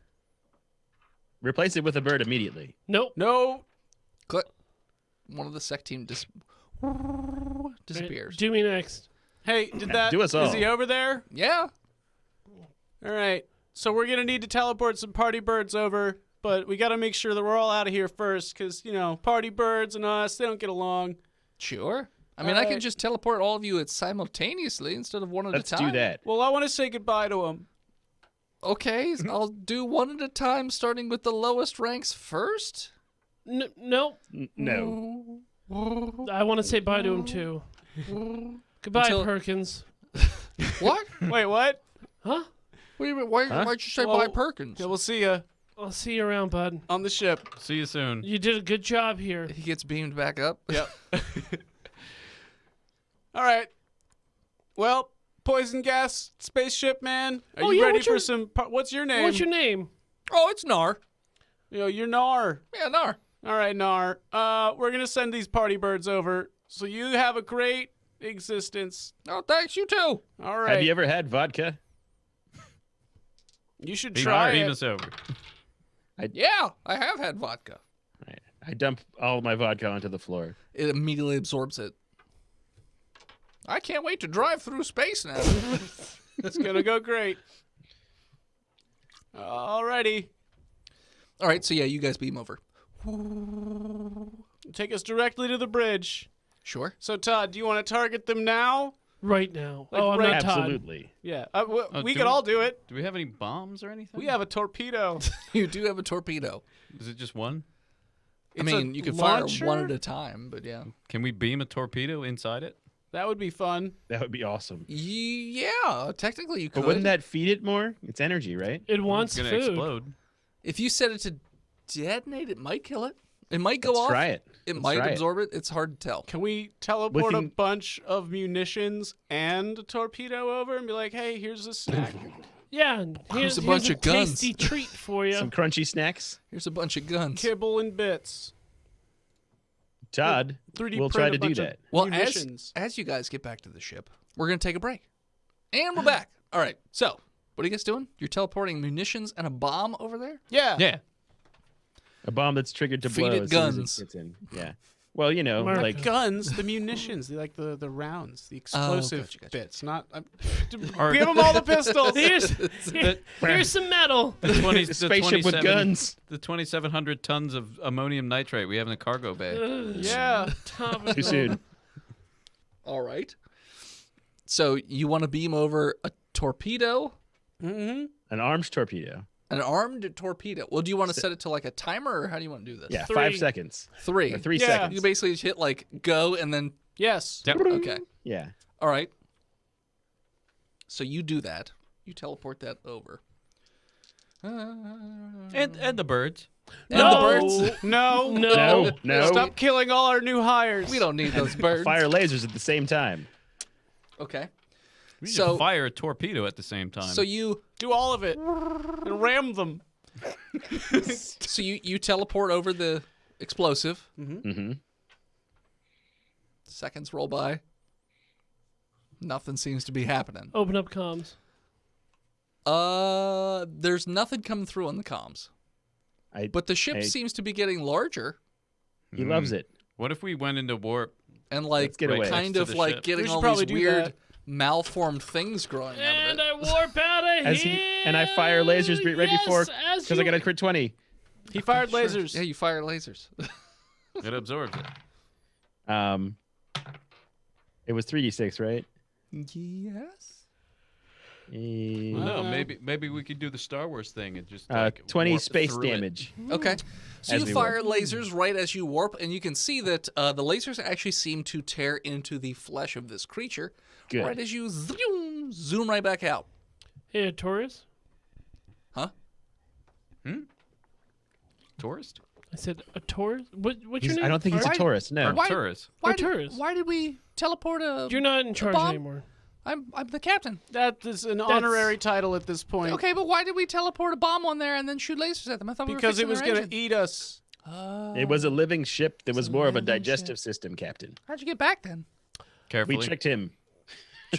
Replace it with a bird immediately. Nope. No. Click. One of the sec team disappears. Do me next. Hey, did that? Do us all. Is he over there? Yeah. All right. So we're gonna need to teleport some party birds over, but we got to make sure that we're all out of here first, because party birds and us—they don't get along. Sure. I mean, I can Alright. just teleport all of you simultaneously instead of one at Let's a time. do that. Well, I want to say goodbye to them. Okay, I'll do one at a time, starting with the lowest ranks first. No, No. I want to say bye to him too. Goodbye, Until- Perkins. What? Wait, what? Huh? What do you mean? Why'd you say Well, bye, Perkins? Yeah, we'll see you I'll see you around, bud. on the ship. See you soon. You did a good job here. He gets beamed back up. Yep. All right. Well, poison gas spaceship man, are Oh, you yeah, ready what's for your- some? What's your name? What's your name? Oh, it's Nar. You're Nar. Yeah, Nar. All right, Nar. We're gonna send these party birds over, so you have a great existence. Oh, thanks. You too. All right. Have you ever had vodka? You should Beam try it. us over. Yeah, I have had vodka. Right. I dump all my vodka onto the floor. It immediately absorbs it. I can't wait to drive through space now. It's gonna go great. Alrighty. All right, so yeah, you guys beam over. Take us directly to the bridge. Sure. So, Todd, do you want to target them now? Right now. Like I'm right- not Todd. Absolutely. Yeah. do We could all do it. Do we have any bombs or anything? We have a torpedo. You do have a torpedo. Is it just one? I It's a mean, you can launcher? fire one at a time, but yeah. Can we beam a torpedo inside it? That would be fun. That would be awesome. Yeah, technically you could. But wouldn't that feed it more? It's energy, right? It wants It's food. gonna explode. If you set it to detonate, it might kill it. It might go Let's off. try it. It Let's might try it. absorb it. It's hard to tell. Can we teleport a Looking- bunch of munitions and a torpedo over and be like, hey, here's a snack? Yeah, and Here's a here's bunch of guns. tasty treat for you. Some crunchy snacks. Here's a bunch of guns. Kibble and bits. Todd 3D will print try a to do bunch of that. Well, munitions. as you guys get back to the ship, we're gonna take a break, and we're back. All right. So, what are you guys doing? You're teleporting munitions and a bomb over there. Yeah. Yeah. A bomb that's triggered to Feed blow it as soon as guns. it gets in. Yeah. Well, you know, America. like Guns, the munitions, the rounds, the explosive gotcha. bits. Not Or- give them all the pistols. Here's some metal. The 20, the spaceship with 27 guns. The 2,700 tons of ammonium nitrate we have in the cargo bay. Yeah. Top of Too it. soon. All right. So you want to beam over a torpedo, Mm-hmm. An armed torpedo. an armed torpedo. Well, do you want to set it to like a timer, or how do you want to do this? Yeah, 3. 5 seconds. 3. Or 3 Yeah. seconds. You basically just hit like go and then Yes. Yep. okay. Yeah. All right. So you do that. You teleport that over. And the birds. And No. the birds. No. No, no. Stop killing all our new hires. We don't need those birds. Fire lasers at the same time. Okay. We So- just fire a torpedo at the same time. So you Do all of it. And ram them. you teleport over the explosive. Mm-hmm. Seconds roll by. Nothing seems to be happening. Open up comms. There's nothing coming through on the comms. But the ship Hey. seems to be getting larger He loves it. What if we went into warp? and like Let's get away. kind Next to of the like ship. getting We should all probably these do weird that. malformed things growing out And of it. I warp out of As here. he and I fire lasers right before as because I got a crit 20. He fired lasers. Yeah, you fire lasers. It absorbs it. It was 3d6, right? Yes. No, maybe we could do the Star Wars thing and just 20 warp space through it. damage. Okay. So As you we fire lasers right as you warp, and you can see that the lasers actually seem to tear into the flesh of this creature. Good. Right as you zoom right back out. Hey, Taurus. Huh? Tourist? I said a Taurus. What's your name? I don't think he's a Art? Taurus. No. Why- Tourist. Why Arturus. why did we teleport a... You're not in charge bomb? anymore. I'm the captain. That is an honorary title at this point. Okay, but why did we teleport a bomb on there and then shoot lasers at them? I thought Because we it were was fixing going their to eat us. engine. It was a living ship that was a more of a living digestive system, Captain. How'd you get back then? Carefully. We tricked him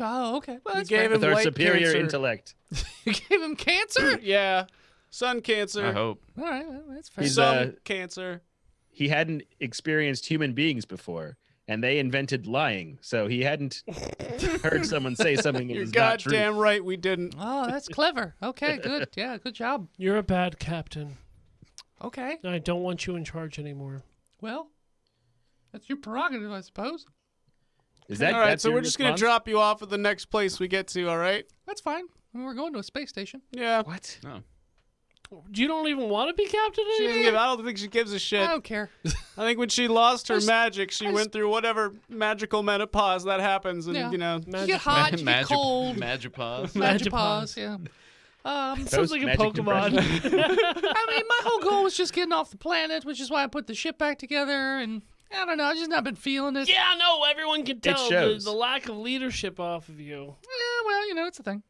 Oh, okay. Well, We that's gave fair. him with our light superior cancer. intellect. You gave him cancer? Yeah. Sun cancer. I hope. All right, well, that's fair. He's, Sun cancer. He hadn't experienced human beings before, and they invented lying, so he hadn't heard someone say something that You're was not true. goddamn right we didn't. Oh, that's clever. Okay, good. Yeah, good job. You're a bad captain. Okay. I don't want you in charge anymore. Well, that's your prerogative, I suppose. Is that All right, that's so your we're just going to response? drop you off at the next place we get to, all right? That's fine. I mean, we're going to a space station. Yeah. What? No. You don't even want to be captain She doesn't anymore? give, I don't think she gives a shit. I don't care. I think when she lost her magic, she went through whatever magical menopause that happens, and Yeah. you know. You get hot, you get cold. Magipause. Magipause, yeah. Sounds like a Magic Pokemon. I mean, my whole goal was just getting off the planet, which is why I put the ship back together, and I don't know, I've just not been feeling it. Yeah, no, everyone can tell shows. the lack of leadership off of you. Yeah, well, you know, it's a thing.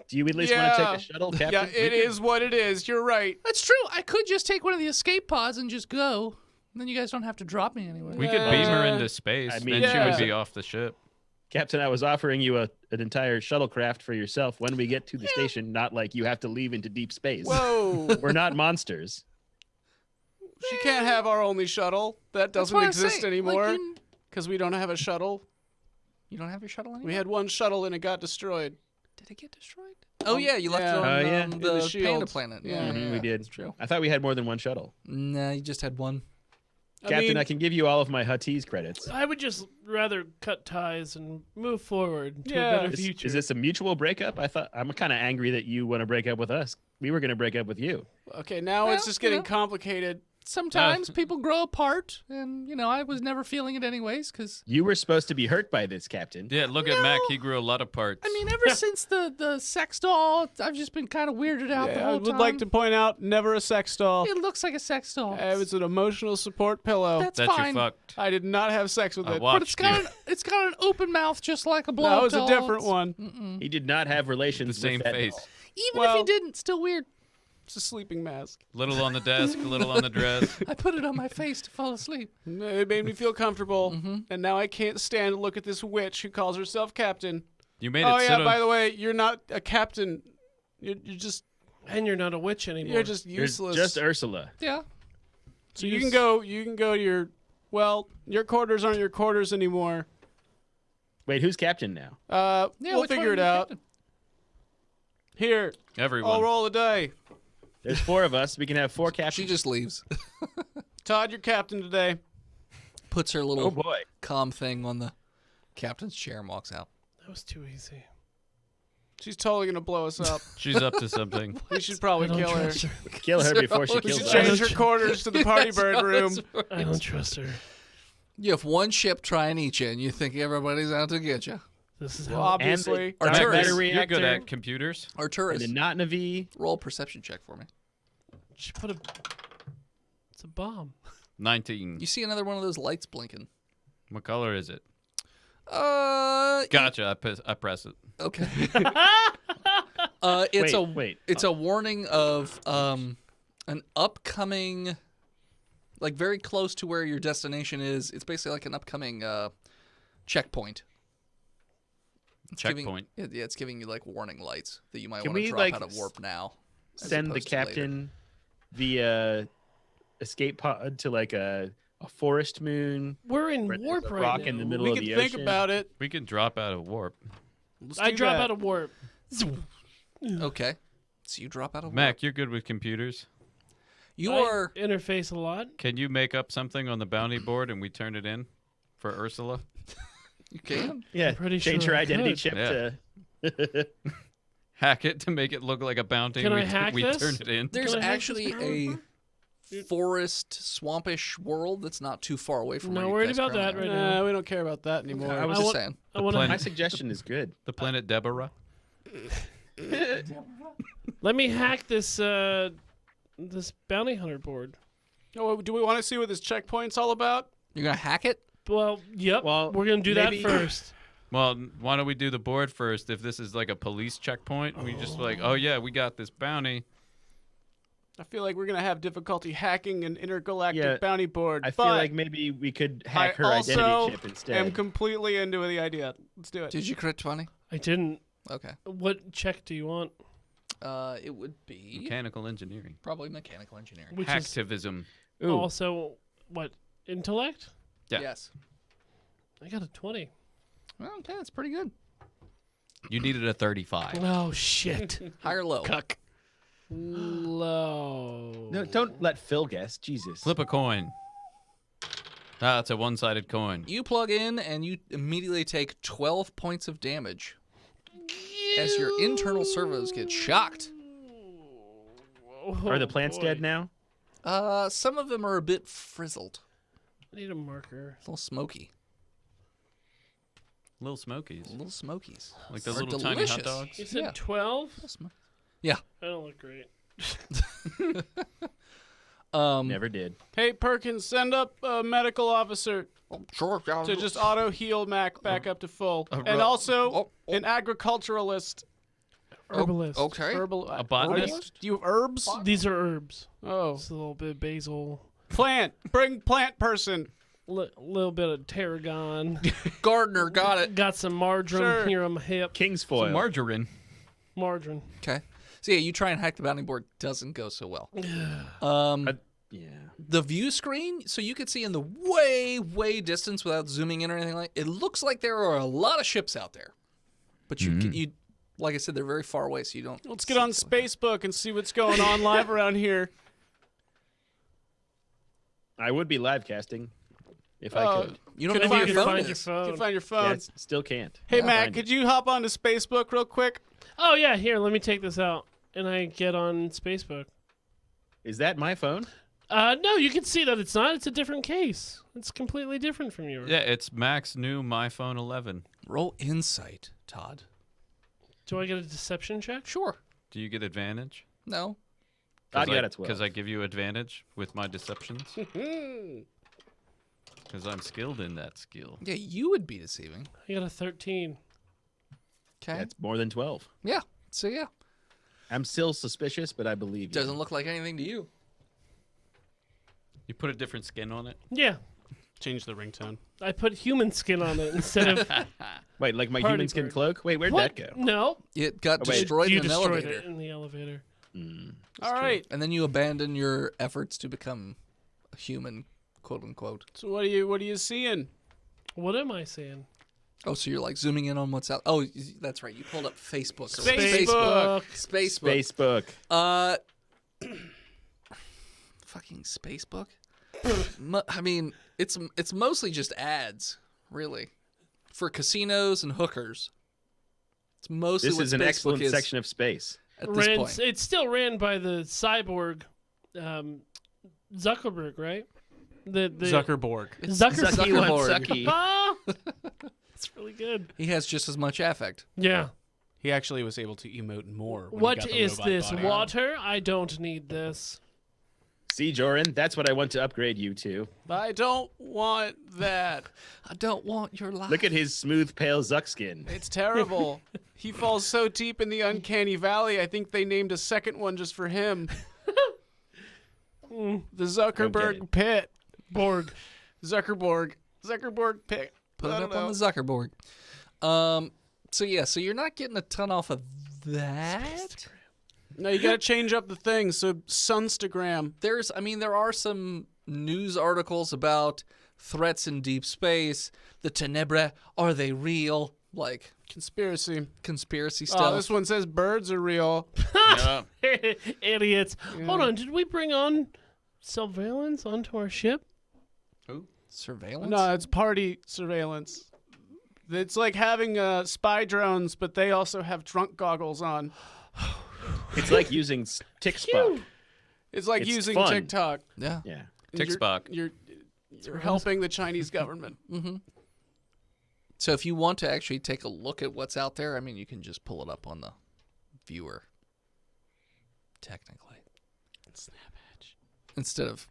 Do you at least want to take the shuttle, Captain? Yeah, it is what it is. You're right. That's true. I could just take one of the escape pods and just go. And then you guys don't have to drop me anyway. We could beam her into space. I mean, then she yeah. would be off the ship. Captain, I was offering you an entire shuttlecraft for yourself when we get to the station, not like you have to leave into deep space. Whoa. We're not monsters. She can't have our only shuttle. That That's doesn't what I'm exist saying. anymore Like, because we don't have a shuttle. you don't have your shuttle anymore? We had one shuttle and it got destroyed. Did it get destroyed? Oh, yeah, you left yeah. it on Oh, yeah. the, In the Panda shield. Planet. Yeah. Mhm, we did. That's true. I thought we had more than one shuttle. Nah, you just had one. Captain, I can give you all of my Huttese credits. I would just rather cut ties and move forward to Yeah. a better Is, future. is this a mutual breakup? I'm kind of angry that you want to break up with us. We were going to break up with you. Okay, now it's Well, just you getting know. complicated. Sometimes people grow apart, and, you know, I was never feeling it anyways, because, You were supposed to be hurt by this, Captain. Yeah, look at Mac. He grew a lot of parts. I mean, ever since the sex doll, I've just been kind of weirded out the Yeah, I whole would time. like to point out, never a sex doll. It looks like a sex doll. It was an emotional support pillow. That's that fine. you fucked. I did not have sex with I it. watched But it's got an open mouth just like a blow That was a doll. different It's- one. He did not have The relations same with that face. doll. Even if Well- he didn't, still weird. It's a sleeping mask. Little on the desk, a little on the dress. I put it on my face to fall asleep. It made me feel comfortable, Mm-hmm. and now I can't stand to look at this witch who calls herself captain. You made Oh it yeah, sit by on. the way, you're not a captain. You're just and you're not a witch anymore. you're just You're useless. just Ursula. Yeah. so you can go to your your quarters aren't your quarters anymore. Wait, who's Captain now? Yeah, We'll which one figure are it you out. captain? Here, Everyone. I'll roll a die. There's 4 of us. We can have 4 She captains. just leaves. Todd, you're captain today. Puts her little Oh boy. calm thing on the captain's chair and walks out. That was too easy. She's totally gonna blow us up. She's up to something. We should probably I don't kill her. trust her. Kill her before she We We kills should us. change her quarters to the party bird room. I don't trust her. You have one ship try and eat you, and you think everybody's out to get you. This is Well, how. obviously. Our Dark tourists. matter You're good reactor at computers. Or and tourists. a not in a V. Roll a perception check for me. She put a. It's a bomb. 19. You see another one of those lights blinking. What color is it? Gotcha. Gotcha. I press it. Okay. It's Wait. It's a warning of an upcoming, like very close to where your destination is. It's basically like an upcoming checkpoint. It's giving- Checkpoint. yeah, it's giving you like warning lights that you might Can want to we, drop like, out of warp now. as Send the opposed to later. captain via escape pod to like a forest moon. We're in Where there's warp a right rock now. in the middle We of could the think ocean. about it. We can drop out of warp. Let's I do drop that. out of warp. Okay. So you drop out of warp. Mac, you're good with computers. You I are. interface a lot. Can you make up something on the bounty board and we turn it in for Ursula? You can. Yeah, pretty change sure her I identity could. chip Yeah. to. Hack it to make it look like a bounty. Can we I hack we this? turn it in. There's Can I hack actually this a forest, swampish world that's not too far away from Not where you worried guys about currently that are. right now. Nah, we don't care about that anymore. I was Just want- saying. I want planet- My to. suggestion is good. The planet Deborah. Let me hack this. This bounty hunter board. Oh, do we want to see what this checkpoint's all about? You're gonna hack it? Well, yep. Well, we're gonna do maybe- that first. Well, why don't we do the board first? If this is like a police checkpoint, we just like, oh yeah, we got this bounty. I feel like we're gonna have difficulty hacking an intergalactic Yeah, bounty board. I feel but like maybe we could I hack her also identity chip am instead. completely into the idea. Let's do it. Did you crit 20? I didn't. Okay. What check do you want? It would be Mechanical engineering. probably mechanical engineering. Which is Hacktivism. Ooh, also what? Intellect? Yeah. Yes. I got a 20. Well, okay, that's pretty good. You needed a 35. Oh shit. High or low? Cuck. Low. no, don't let Phil guess. Jesus. Flip a coin. Ah, it's a one-sided coin. You plug in and you immediately take 12 points of damage. as your internal servos get shocked. Are the plants boy. dead now? Some of them are a bit frizzled, I need a marker. a little smoky, Little Smokies. little smokies. Like those Are little tiny hot delicious. dogs. You said Yeah. 12? Yeah. I don't look great. Never did. Hey, Perkins, send up a medical officer Sure. to just auto heal Mac back up to full, a and ro- also oh. an agriculturalist. Herbalist. Okay. A botanist? Do you have herbs? These are herbs. Oh, Just a little bit of basil. plant. Bring plant person. Little bit of tarragon. Gardener got it. Got some marjoram Sure. here on my hip. King's So foil. margarine. Margarine. Okay. So yeah, you try and hack the bounty board. Doesn't go so well. Yeah. The view screen, so you could see in the way distance without zooming in or anything like. It looks like there are a lot of ships out there, but you like I said, they're very far away, so you don't. Let's get on Facebook and see what's going on live around here. I would be live casting if I could. You don't Couldn't know where find your your phone find your is. phone. You can find your phone. Yeah, still can't. Hey, I'll Matt, find could it. you hop onto Facebook real quick? Oh, yeah. Here, let me take this out. And I get on Facebook. Is that my phone? No, you can see that it's not. It's a different case. It's completely different from yours. Yeah, it's Mac's new My Phone 11. Roll insight, Todd. Do I get a deception check? Sure. Do you get advantage? No. Todd got a 12. Because I give you advantage with my deceptions. Because I'm skilled in that skill. Yeah, you would be deceiving. I got a 13. Okay. That's more than 12. Yeah. So yeah, I'm still suspicious, but I believe you. doesn't look like anything to you. You put a different skin on it? Yeah. Change the ringtone. I put human skin on it instead of. Wait, like my Party human skin bird. cloak? Wait, where'd What? that go? No. It got Oh, wait. destroyed You in an destroyed elevator, it in the elevator. All right. and then you abandon your efforts to become a human, quote unquote. So what are you seeing? What am I saying? Oh, so you're like zooming in on what's out. Oh, that's right. You pulled up Facebook. Facebook. Facebook. Facebook. Fucking Spacebook. I mean, it's mostly just ads, really, for casinos and hookers. It's mostly This what is an Facebook excellent is section of space. at this Ran, point. it's still ran by the cyborg Zuckerberg, right? The Zuckerborg. Zuckerberg. Zuckerborg. Ah! It's really good. He has just as much affect. Yeah. He actually was able to emote more. When he What got the is robot this? body. Water? I don't need this. See, Joran, that's what I want to upgrade you to. I don't want that. I don't want your life. Look at his smooth, pale Zuck skin. It's terrible. He falls so deep in the uncanny valley. I think they named a second one just for him. The Zuckerberg it. pit. Borg. Zuckerborg pit. Put I it don't up on know. the Zuckerborg. So yeah, so you're not getting a ton off of that. No, you gotta change up the thing. So Sunstagram. There are some news articles about threats in deep space. The Tenebrae, are they real? Like Conspiracy. conspiracy Oh, stuff. this one says birds are real. Yeah. Idiots. Hold on. Did we bring on surveillance onto our ship? Surveillance? No, it's party surveillance. It's like having spy drones, but they also have drunk goggles on. It's like using TikTok. It's like It's using fun. TikTok. Yeah. Yeah. Tickspock. You're helping the Chinese government. So if you want to actually take a look at what's out there, I mean, you can just pull it up on the viewer. Technically. Instead of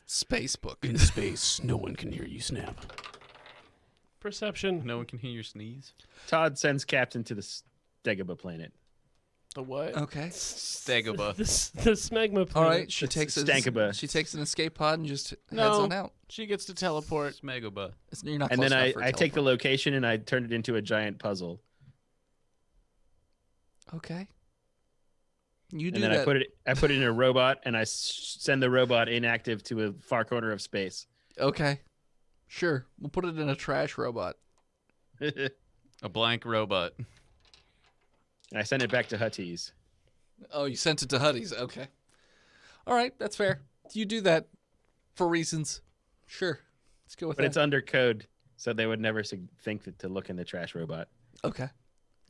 Facebook. In space, no one can hear you snap. Perception. No one can hear your sneeze. Todd sends Captain to the Stegaba planet. The what? Okay. Stagobah. The smegma planet. All right. She It's takes Stankaba. She takes an escape pod and just heads No. on out. She gets to teleport. Smegobah. You're not And close then enough for a I take the teleport. location and I turn it into a giant puzzle. Okay. You do And then that. I put it in a robot and I send the robot inactive to a far corner of space. Okay. Sure. We'll put it in a trash robot. A blank robot. I send it back to Hutties. Oh, you sent it to Huddy's. Okay. All right. That's fair. You do that for reasons. Sure. Let's go with But that. it's under code, so they would never think to look in the trash robot. Okay.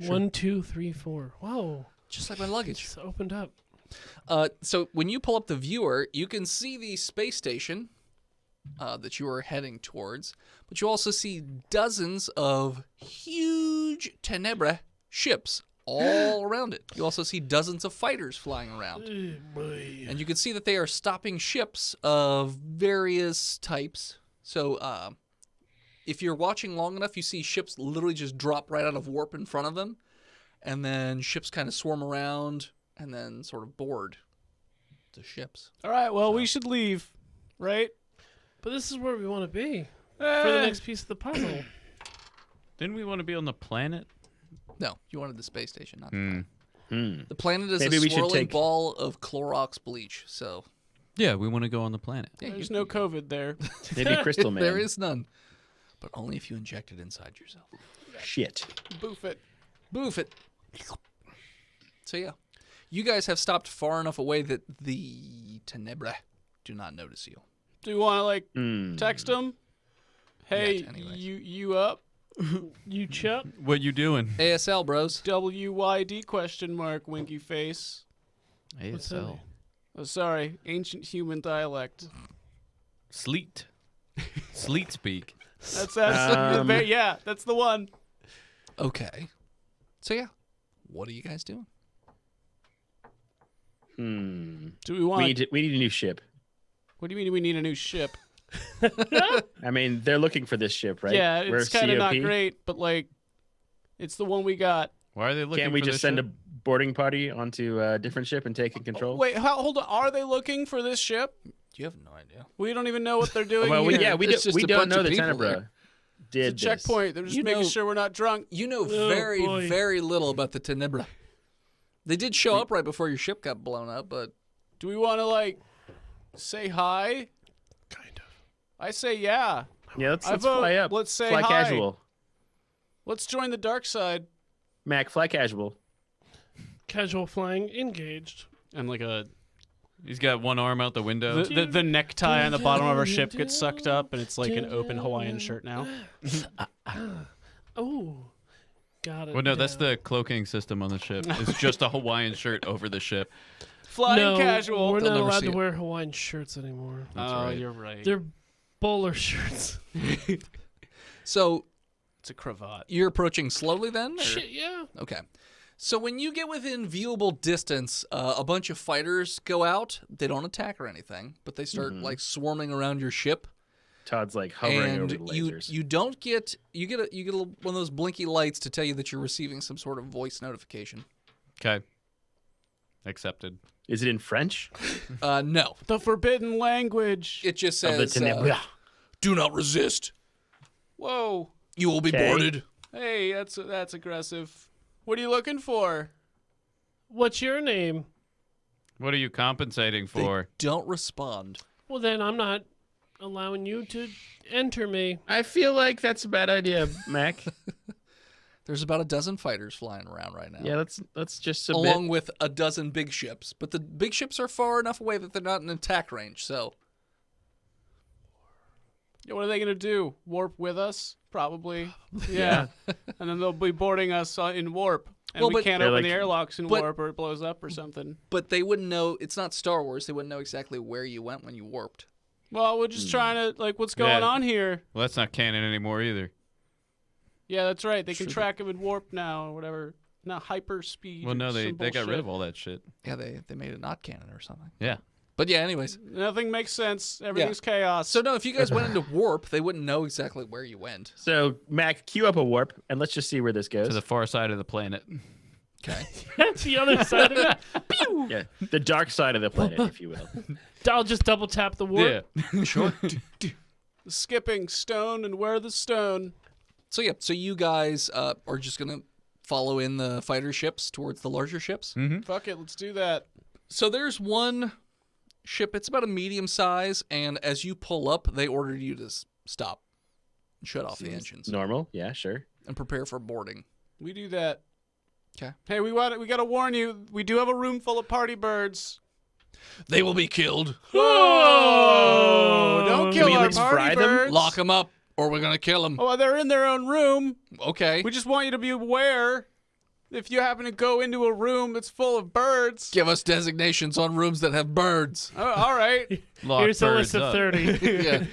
Sure. 1, 2, 3, 4. Whoa. Just like my luggage. Just opened up. So when you pull up the viewer, you can see the space station that you are heading towards, but you also see dozens of huge Tenebrae ships all around it. You also see dozens of fighters flying around. And you can see that they are stopping ships of various types. So if you're watching long enough, you see ships literally just drop right out of warp in front of them. And then ships kind of swarm around and then sort of board the ships. All right, well, we should leave, right? But this is where we want to be for the next piece of the puzzle. Didn't we want to be on the planet? No, you wanted the space station, not the planet. Hmm. The planet is Maybe a we should swirling take- ball of Clorox bleach. So Yeah, we want to go on the planet. yeah, There's no COVID there. Maybe Crystal Man. there is none, but only if you inject it inside yourself. Shit. Boof it. Boof it. So yeah, you guys have stopped far enough away that the Tenebrae do not notice you. Do you want to, like, Hmm. text them? Hey, Yet, anyways. you up? You Chuck? What you doing? ASL, bros. WYD question mark, winky face. What's that ASL. mean? Oh, sorry, ancient human dialect. Sleet. Sleet speak. That's yeah, that's the one. Okay. So yeah, what are you guys doing? Hmm. Do we want? We need a new ship. What do you mean we need a new ship? I mean, they're looking for this ship, right? Yeah, We're it's kind of not COP. great, but like, it's the one we got. Why are they looking Can't we for just this send ship? a boarding party onto a different ship and take control? Wait, hold on. Are they looking for this ship? You have no idea. We don't even know what they're doing Well, here. we It's just a don't bunch know of the people Tenebra there. did It's a checkpoint. They're just You making know- sure we're not drunk. You know Oh, very, boy. very little about the Tenebrae. They did show up right before your ship got blown up, but Do we want to like say hi? Kind of. I say yeah. This. Yeah, let's I vote. fly up. Let's say fly hi. casual. Let's join the dark side. Mac, fly casual. Casual flying engaged. And like a He's got one arm out the window. the necktie on the bottom of our ship gets sucked up, and it's like an open Hawaiian shirt now. Oh, got it. Well, no, that's down. the cloaking system on the ship. It's just a Hawaiian shirt over the ship. Flying no, casual. We're They'll not never allowed see to it. wear Hawaiian shirts anymore. That's oh, right. you're right. They're bowler shirts. so It's a cravat. you're approaching slowly then? Or? Shit, yeah. Okay. So when you get within viewable distance, a bunch of fighters go out. They don't attack or anything, but they start like swarming around your ship. Todd's like hovering And over the you lasers. you don't get you get a one of those blinky lights to tell you that you're receiving some sort of voice notification. Okay. Accepted. Is it in French? No, The forbidden language. it just Of the says Tenebra. do not resist. Whoa. You will be Okay. boarded. Hey, that's aggressive. What are you looking for? What's your name? What are you compensating for? Don't respond. Well, then I'm not allowing you to enter me. I feel like that's a bad idea, Mac. There's about a dozen fighters flying around right now. Yeah, let's just submit. Along with a dozen big ships. But the big ships are far enough away that they're not in attack range, so Yeah, what are they gonna do? Warp with us? Probably. Yeah. And then they'll be boarding us in warp, and Well, we but- can't They're open like- the airlocks in but- warp, or it blows up or something. but they wouldn't know it's not Star Wars, they wouldn't know exactly where you went when you warped. Well, we're just trying to like, what's going Yeah. on here? Well, that's not canon anymore either. Yeah, that's right. They can track him in warp now, or whatever. Not hyper speed. Well, no, or they some got rid bullshit. of all that shit. Yeah, they made it not canon or something. Yeah. But yeah, anyways. Nothing makes sense. Everything's chaos. So no, if you guys went into warp, they wouldn't know exactly where you went. So, Mac, cue up a warp, and let's just see where this goes. To the far side of the planet. Okay. That's the other side of it. Yeah, the dark side of the planet, if you will. I'll just double tap the warp. Yeah. Sure. Skipping stone and where the stone. So yeah, so you guys are just gonna follow in the fighter ships towards the larger ships. Fuck it, let's do that. So there's one ship. It's about a medium size, and as you pull up, they ordered you to stop, and shut off the engines, Normal, yeah, sure. and prepare for boarding. We do that. 'Kay. Hey, we gotta warn you. We do have a room full of party birds. They will be killed. Oh, don't Can kill we at our least party fry them? birds. Lock them up, or we're gonna kill them. Oh, they're in their own room. Okay. We just want you to be aware. if you happen to go into a room that's full of birds. Give us designations on rooms that have birds. Oh, all right. Lock Here's a birds list of up. 30. Yeah.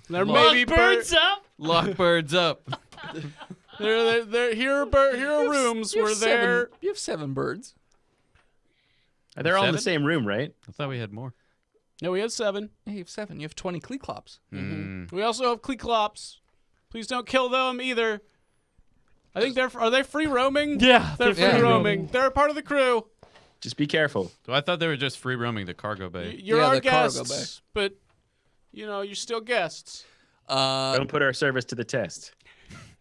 There Lock may be Birds up. Lock birds up. Here are rooms where there. You have 7 birds. They're all in the 7? same room, right? I thought we had more. No, we have 7. Yeah, you have 7. You have 20 Cleclops. We also have Cleclops. Please don't kill them either. I think are they free roaming? Yeah, They're free free roaming. They're a part of the crew. Just be careful. So I thought they were just free roaming the cargo bay. You're Yeah, our the cargo guests, but you're still guests. Don't put our service to the test.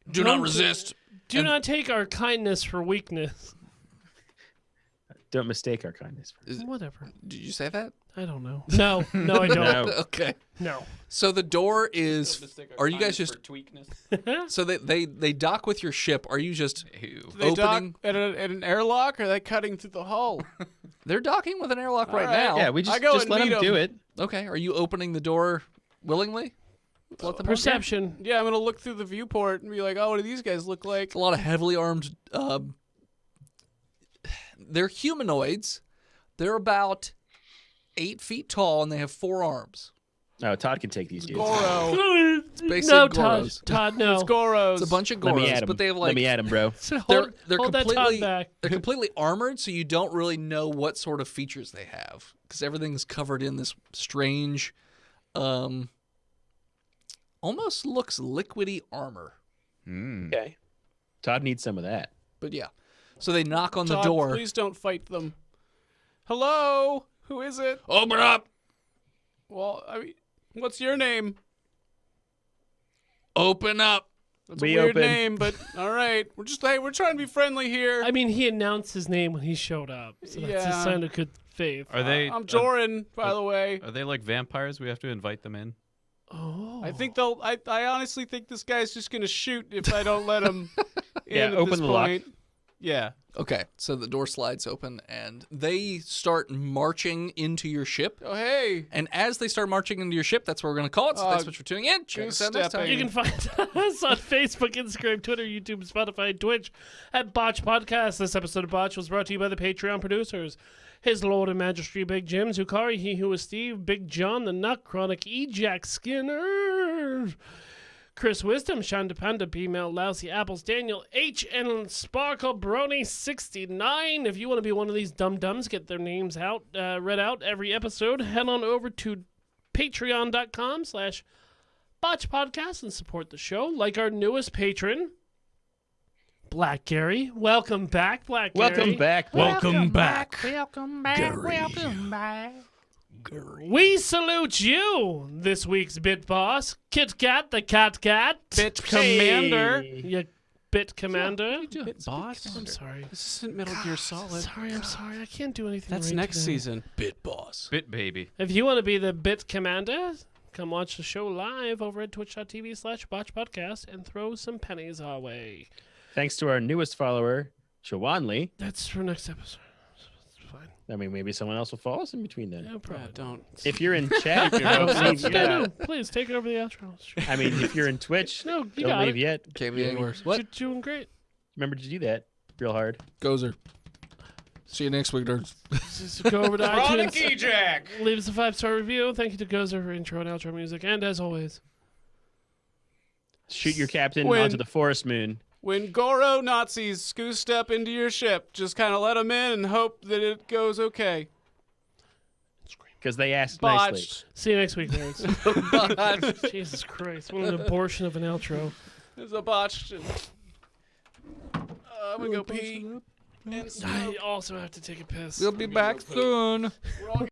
Do not resist. Do not take our kindness for weakness. Don't mistake our kindness. Whatever. Did you say that? I don't know. No, I don't. No. Okay. No. So the door is. Are you guys just? tweakness? So they dock with your ship. Are you just Ew. They dock opening? at an airlock, or are they cutting through the hull? They're docking with an airlock right right. now. Yeah, we I just go just and let meet them do 'em. it. Okay. Are you opening the door willingly? Let them Perception. Yeah, I'm gonna look through the viewport and be like, "Oh, what do these guys look like?" It's a lot of heavily armed. They're humanoids. They're about 8 feet tall and they have 4 arms. Oh, Todd can take these dudes. Goro. basically No, Goros. Todd, no. It's Goros. It's a bunch of Let me Goros, at him. but they have Let like me at him, bro. So they're hold that Todd completely back. they're completely armored, so you don't really know what sort of features they have because everything's covered in this strange, almost looks liquidy armor. Okay. Todd needs some of that. But yeah, so they knock on the Todd, door. Please don't fight them. Hello, who is it? Open up! Well, what's your name? Open up! That's We a weird open. name, but all right. We're trying to be friendly here. I mean, he announced his name when he showed up, so that's a Yeah. sign of good faith. Are they? I'm Joran, by the way. Are they like vampires? We have to invite them in. Oh. I think they'll. I honestly think this guy's just gonna shoot if I don't let him in Yeah, at open this the lock. point. Yeah. Okay, so the door slides open and they start marching into your ship. Oh hey. And as they start marching into your ship, that's what we're going to call it. So thanks so much for tuning in. Check us out next time. You can find us on Facebook, Instagram, Twitter, YouTube, Spotify, and Twitch at Botched Podcast. This episode of Botched was brought to you by the Patreon producers. His Lord and Majesty, Big Jim, Zukari, He Who Was Steve, Big John, The Nut Chronic, Ejack Skinner, Chris Wisdom, Shonda Panda, B-Mail, Lousy Apples, Daniel H, and Sparkle Brony 69. If you want to be one of these dum-dums, get their names out, read out every episode, head on over to patreon.com/botchpodcast and support the show. Like our newest patron, Black Gary. Welcome back, Black Gary. Welcome back. Welcome back. We salute you, this week's Bit Boss, Kit Kat the Cat Cat, Bit Commander. You Bit Commander. Boss. I'm sorry. This isn't Metal Gear Solid. I'm sorry. I can't do anything. That's right next today. season. Bit boss. Bit baby. If you want to be the Bit Commander, come watch the show live over at twitch.tv/botchpodcast and throw some pennies our way. Thanks to our newest follower, Shawanli. That's for next episode. It's fine. I mean, maybe someone else will follow us in between then. No problem. Don't. If you're in chat, don't leave No, yet. please take it over the outro. I mean, if you're in Twitch, No, you don't got leave it. yet. Can't be any worse. What? You're doing great. Remember to do that real hard. Gozer. See you next week, nerds. Just go over to Chronic iTunes. Ejack. Leave us a 5-star review. Thank you to Gozer for intro and outro music. And as always, Shoot your captain When- onto the forest moon. When Goro Nazis scoo step into your ship, just kind of let them in and hope that it goes okay. Because they asked nicely. Botched. see you next week, nerds. Jesus Christ. What an abortion of an outro. It's a botched. I'm gonna go pee. And I also have to take a piss. We'll be back soon. we're all